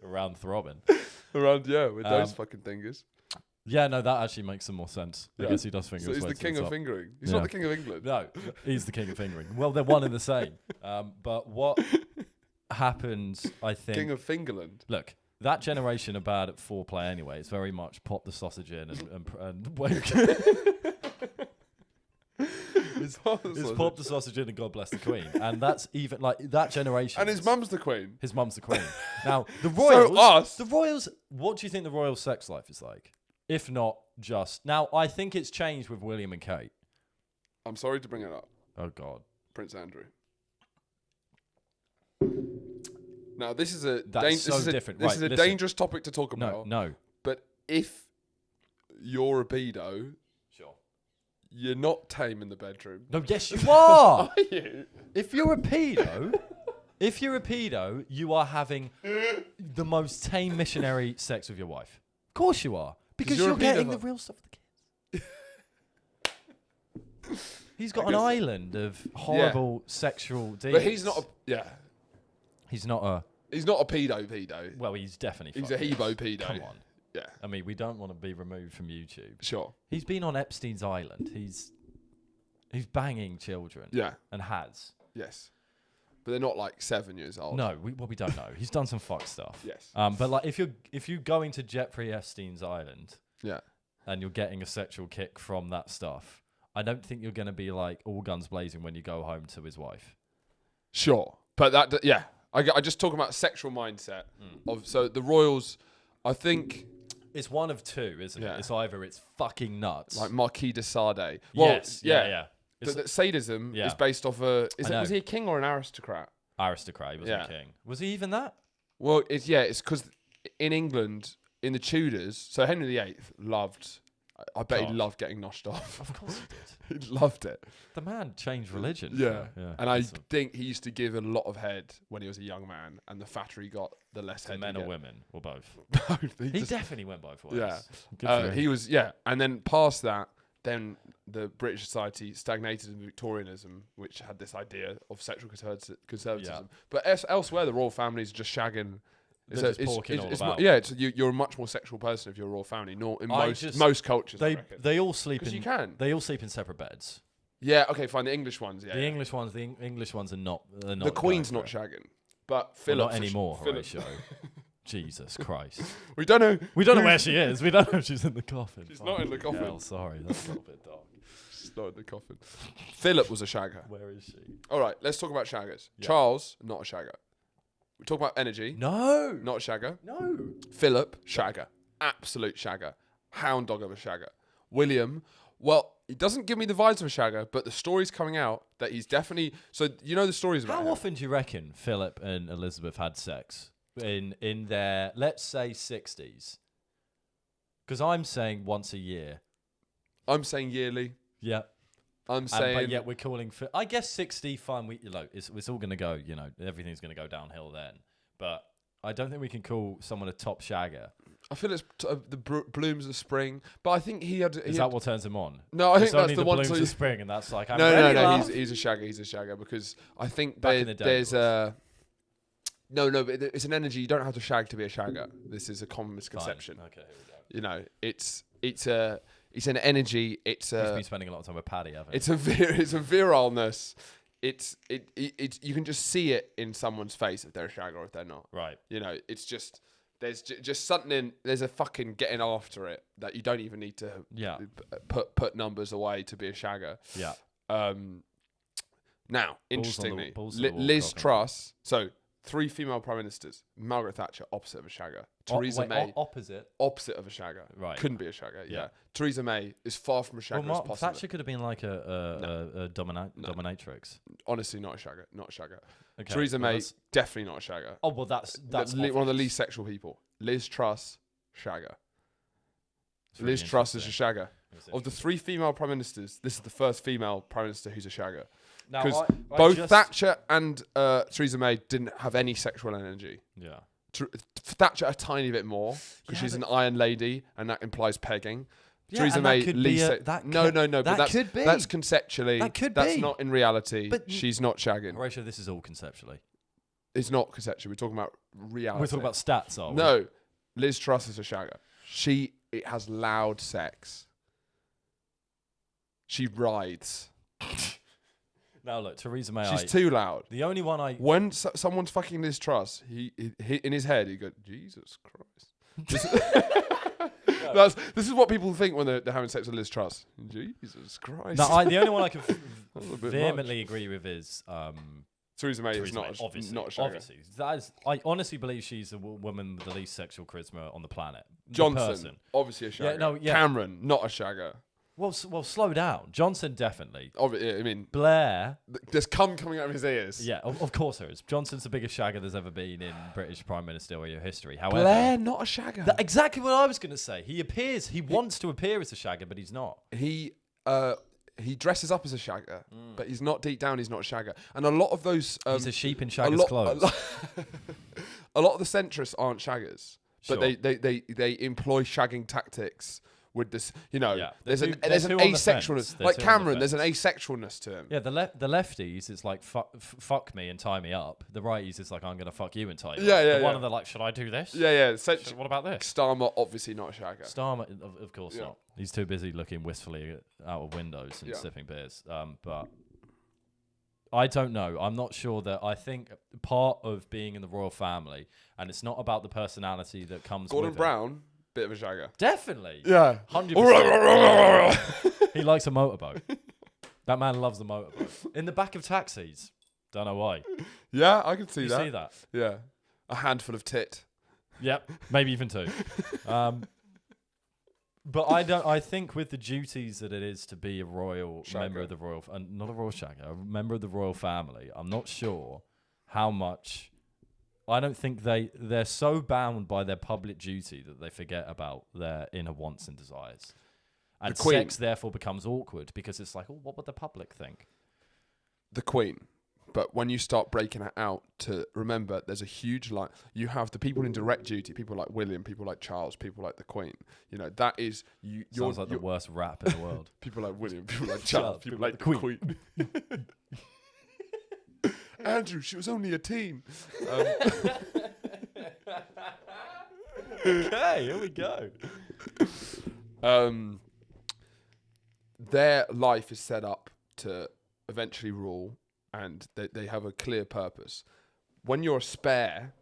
A round throbbing. Around, with those Um, fucking fingers. Yeah, no, that actually makes some more sense. Yeah. I guess he does finger So his he's way the to king of top. fingering. He's Yeah. not the king of England. No, he's the king of fingering. Well, they're one and the same. But what happens, I think... King of Fingerland. Look, that generation are bad at foreplay anyway. It's very much pop the sausage in and wake. It's pop the sausage in and God bless the Queen. And that's even like that generation. And his mum's the queen. His mum's the Queen. Now, the Royals. us. The Royals. What do you think the Royal sex life is like? If not just. Now, I think it's changed with William and Kate. I'm sorry to bring it up. Oh, God. Prince Andrew. Now, this is a That's so different. This Right, is a listen. dangerous topic to talk about. No. But if you're a pedo, Sure. you're not tame in the bedroom. No, yes, you are. Are you? If you're a pedo, you are having the most tame missionary sex with your wife. Of course you are. Because you're you're a getting pedophile. the real stuff with the kids. He's got an island of horrible sexual deeds. But he's not a He's not a... He's not a pedo. Well, he's definitely... He's a hebo pedo. Come on. Yeah. I mean, we don't want to be removed from YouTube. Sure. He's been on Epstein's island. He's banging children. Yeah. And has. Yes. But they're not like 7 years old. No, we don't know. He's done some fuck stuff. Yes. But like, if you're going to Jeffrey Epstein's island, Yeah. and you're getting a sexual kick from that stuff, I don't think you're going to be like all guns blazing when you go home to his wife. Sure. But that, yeah. I just talk about sexual mindset of, so the Royals, I think, It's one of two, isn't Yeah. it? It's either it's fucking nuts. like Marquis de Sade. Well, yes, yeah. That sadism Yeah. is based off was he a king or an aristocrat? Aristocrat, he wasn't Yeah. a king. Was he even that? Well, it's because in England, in the Tudors, so Henry VIII loved, I bet he God. loved getting noshed off. Of course he did. He loved it. The man changed religion. Yeah. yeah. And I Listen, think he used to give a lot of head when he was a young man, and the fatter he got, the less to head men he or get. women, or both. he He just- definitely went both ways. Yeah. Good for him. He was, and then past that, then the British society stagnated in Victorianism, which had this idea of sexual conservatism. But elsewhere, the royal families are just shagging. They're just porking all about. You're a much more sexual person if you're a royal family. Not in I most just- most cultures. I They reckon. they all sleep 'Cause in. you can. They all sleep in separate beds. Yeah, okay, fine. The English ones, yeah. The English ones are not. They're not The Queen's going not for it. shagging, but Well, Philip not anymore, Philip. Horatio. Jesus Christ. We don't know. We don't know where she is. We don't know if she's in the coffin. She's not in the coffin. Hell, sorry, that's a little bit dark. She's not in the coffin. Philip was a shagger. Where is she? All right, let's talk about shaggers. Yeah. Charles, not a shagger. We talk about energy, No. not a shagger. No. Philip, shagger. Absolute shagger. Hound dog of a shagger. William Well, it doesn't give me the vibes of a shagger, but the story's coming out that he's definitely. So you know the stories about How him. often do you reckon Philip and Elizabeth had sex in their, let's say, 60s? Because I'm saying once a year. I'm saying yearly. Yeah. I'm saying. But yet we're calling for. I guess 60. Fine. It's all going to go. Everything's going to go downhill then. But I don't think we can call someone a top shagger. I feel it's the blooms of spring, but I think he had. Is that what turns him on? No, I think it's that's only the the one. blooms of spring, and that's like. No. He's a shagger. He's a shagger because I think Back in the day, there's a. No, but it's an energy. You don't have to shag to be a shagger. This is a common misconception. Fine. Okay, here we go. It's an energy. You've been spending a lot of time with Paddy, haven't you? It's a virileness. It's you can just see it in someone's face if they're a shagger or if they're not. Right. It's just there's just something. There's a fucking getting after it that you don't even need to put numbers away to be a shagger. Yeah. Now, interestingly, balls on the wall, Liz Truss. So 3 female prime ministers. Margaret Thatcher, opposite of a shagger. Theresa May, opposite of a shagger. Right. Couldn't be a shagger. Yeah. Theresa May is far from a shagger as possible. Thatcher could have been like a dominatrix. Honestly, not a shagger. Not a shagger. Okay, Theresa May, definitely not a shagger. Oh well, that's one of the least sexual people. Liz Truss, shagger. Really Liz Truss is a shagger. Of the 3 female prime ministers, this is the first female prime minister who's a shagger. Because both Thatcher and Theresa May didn't have any sexual energy. Yeah. Thatcher a tiny bit more because she's an iron lady and that implies pegging. Yeah, Theresa May least. No. But that's conceptually. That's not in reality. But she's not shagging. Horatio, this is all conceptually. It's not conceptually. We're talking about reality. We're talking about stats, are we? No, Liz Truss is a shagger. It has loud sex. She rides. Now look, Theresa May. She's too loud. The only one I. When someone's fucking Liz Truss, he in his head he goes, Jesus Christ. This is what people think when they're having sex with Liz Truss. Jesus Christ. No, the only one I can vehemently agree with is Theresa May is not a shagger. Obviously, I honestly believe she's a woman with the least sexual charisma on the planet. Johnson, obviously a shagger. Cameron, not a shagger. Well, slow down. Johnson, definitely. I mean, Blair. There's cum coming out of his ears. Yeah, of course there is. Johnson's the biggest shagger there's ever been in British Prime Ministerial history. However, Blair, not a shagger. Exactly what I was going to say. He wants to appear as a shagger, but he's not. He dresses up as a shagger, but he's not deep down. He's not a shagger. And a lot of those. He's a sheep in shagger's clothes. A lot of the centrists aren't shaggers, sure. but they employ shagging tactics. With this, there's an asexualness. Like Cameron, there's an asexualness to him. Yeah, the lefties, it's like fuck me and tie me up. The righties, it's like I'm gonna fuck you and tie you up. One of them like, should I do this? Yeah. What about this? Starmer, obviously not a shagger. Starmer, of course not. He's too busy looking wistfully out of windows and sipping beers. But I don't know. I'm not sure that. I think part of being in the royal family, and it's not about the personality that comes with Gordon Brown. Bit of a shagger. Definitely. Yeah. 100%. He likes a motorboat. That man loves the motorboat. In the back of taxis. Don't know why. Yeah, I can see you that. See that? Yeah. A handful of tit. Yep. Maybe even 2. But I think with the duties that it is to be a royal member of the royal, not a royal shagger, a member of the royal family, I'm not sure how much. I don't think they're so bound by their public duty that they forget about their inner wants and desires. And sex therefore becomes awkward because it's like, oh, what would the public think? The Queen. But when you start breaking it out to remember, there's a huge line. You have the people in direct duty, people like William, people like Charles, people like the Queen. That is... Sounds like the worst rap in the world. People like William, people like Charles, people like the Queen. Andrew, she was only a teen. Okay, here we go. Their life is set up to eventually rule, and they have a clear purpose. When you're a spare,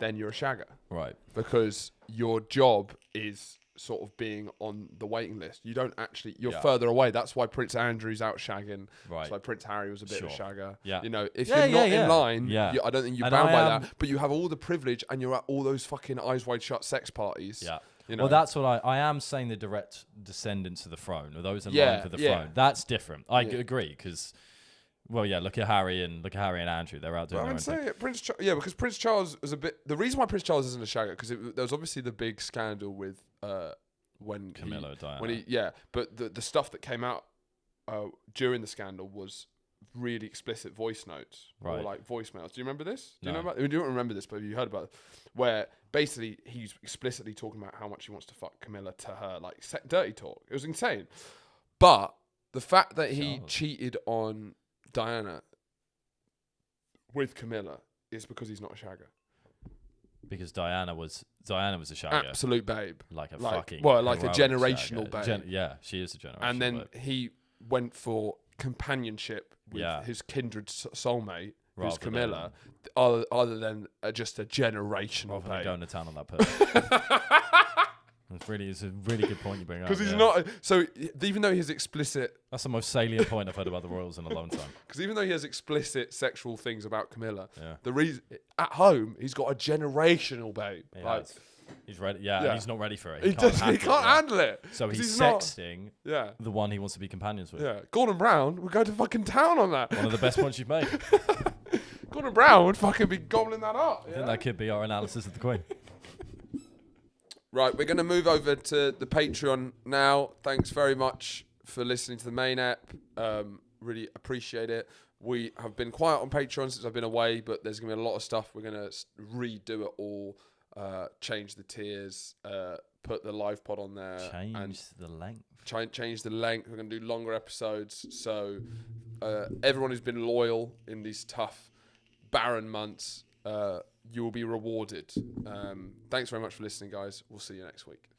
then you're a shagger. Right. Because your job is sort of being on the waiting list. You don't actually, you're further away. That's why Prince Andrew's out shagging. Right. That's why Prince Harry was a bit of a shagger. Yeah. If you're not in line, I don't think you're bound by that. But you have all the privilege and you're at all those fucking eyes wide shut sex parties. Yeah. You know? Well, that's what I am saying. The direct descendants of the throne, or those in Yeah, line for the yeah. throne, that's different. I Yeah. agree because, well, yeah. Look at Harry and Andrew. They're out doing Well, their I'm own thing. saying because Prince Charles was a bit. The reason why Prince Charles isn't a shagger because there was obviously the big scandal with when Camilla, Diana. when he but the stuff that came out during the scandal was really explicit voice notes or Right. like voicemails. Do you remember this? Do you No. know about? You don't remember this, but you heard about it, where basically he's explicitly talking about how much he wants to fuck Camilla to her, like dirty talk. It was insane. But the fact that he Charles. cheated on Diana with Camilla is because he's not a shagger. Because Diana was a shagger, Absolute babe. like a Like, fucking well, like a heroic generational shagger. babe. Yeah, she is a generational. And then babe. he went for companionship with his kindred soulmate, who's Rather Camilla, other than just a generational rather than babe. going to town on that person. It's a really good point you bring up. Because he's not. So even though he has explicit, That's the most salient point I've heard about the royals in a long time. because even though he has explicit sexual things about Camilla, Yeah. the reason at home he's got a generational babe. He Like has. He's ready. Yeah, Yeah. and he's not ready for it. he can't yeah. handle it. So 'Cause he's not- sexting Yeah. the one he wants to be companions with. Yeah. Gordon Brown would go to fucking town on that. One of the best points you've made. Gordon Brown would fucking be gobbling that up. I think that could be our analysis of the Queen. Right, we're going to move over to the Patreon now. Thanks very much for listening to the main app. Really appreciate it. We have been quiet on Patreon since I've been away, but there's going to be a lot of stuff. We're going to redo it all, change the tiers, put the live pod on there. Change the length. Change the length. We're going to do longer episodes. So everyone who's been loyal in these tough, barren months, you will be rewarded. Thanks very much for listening, guys. We'll see you next week.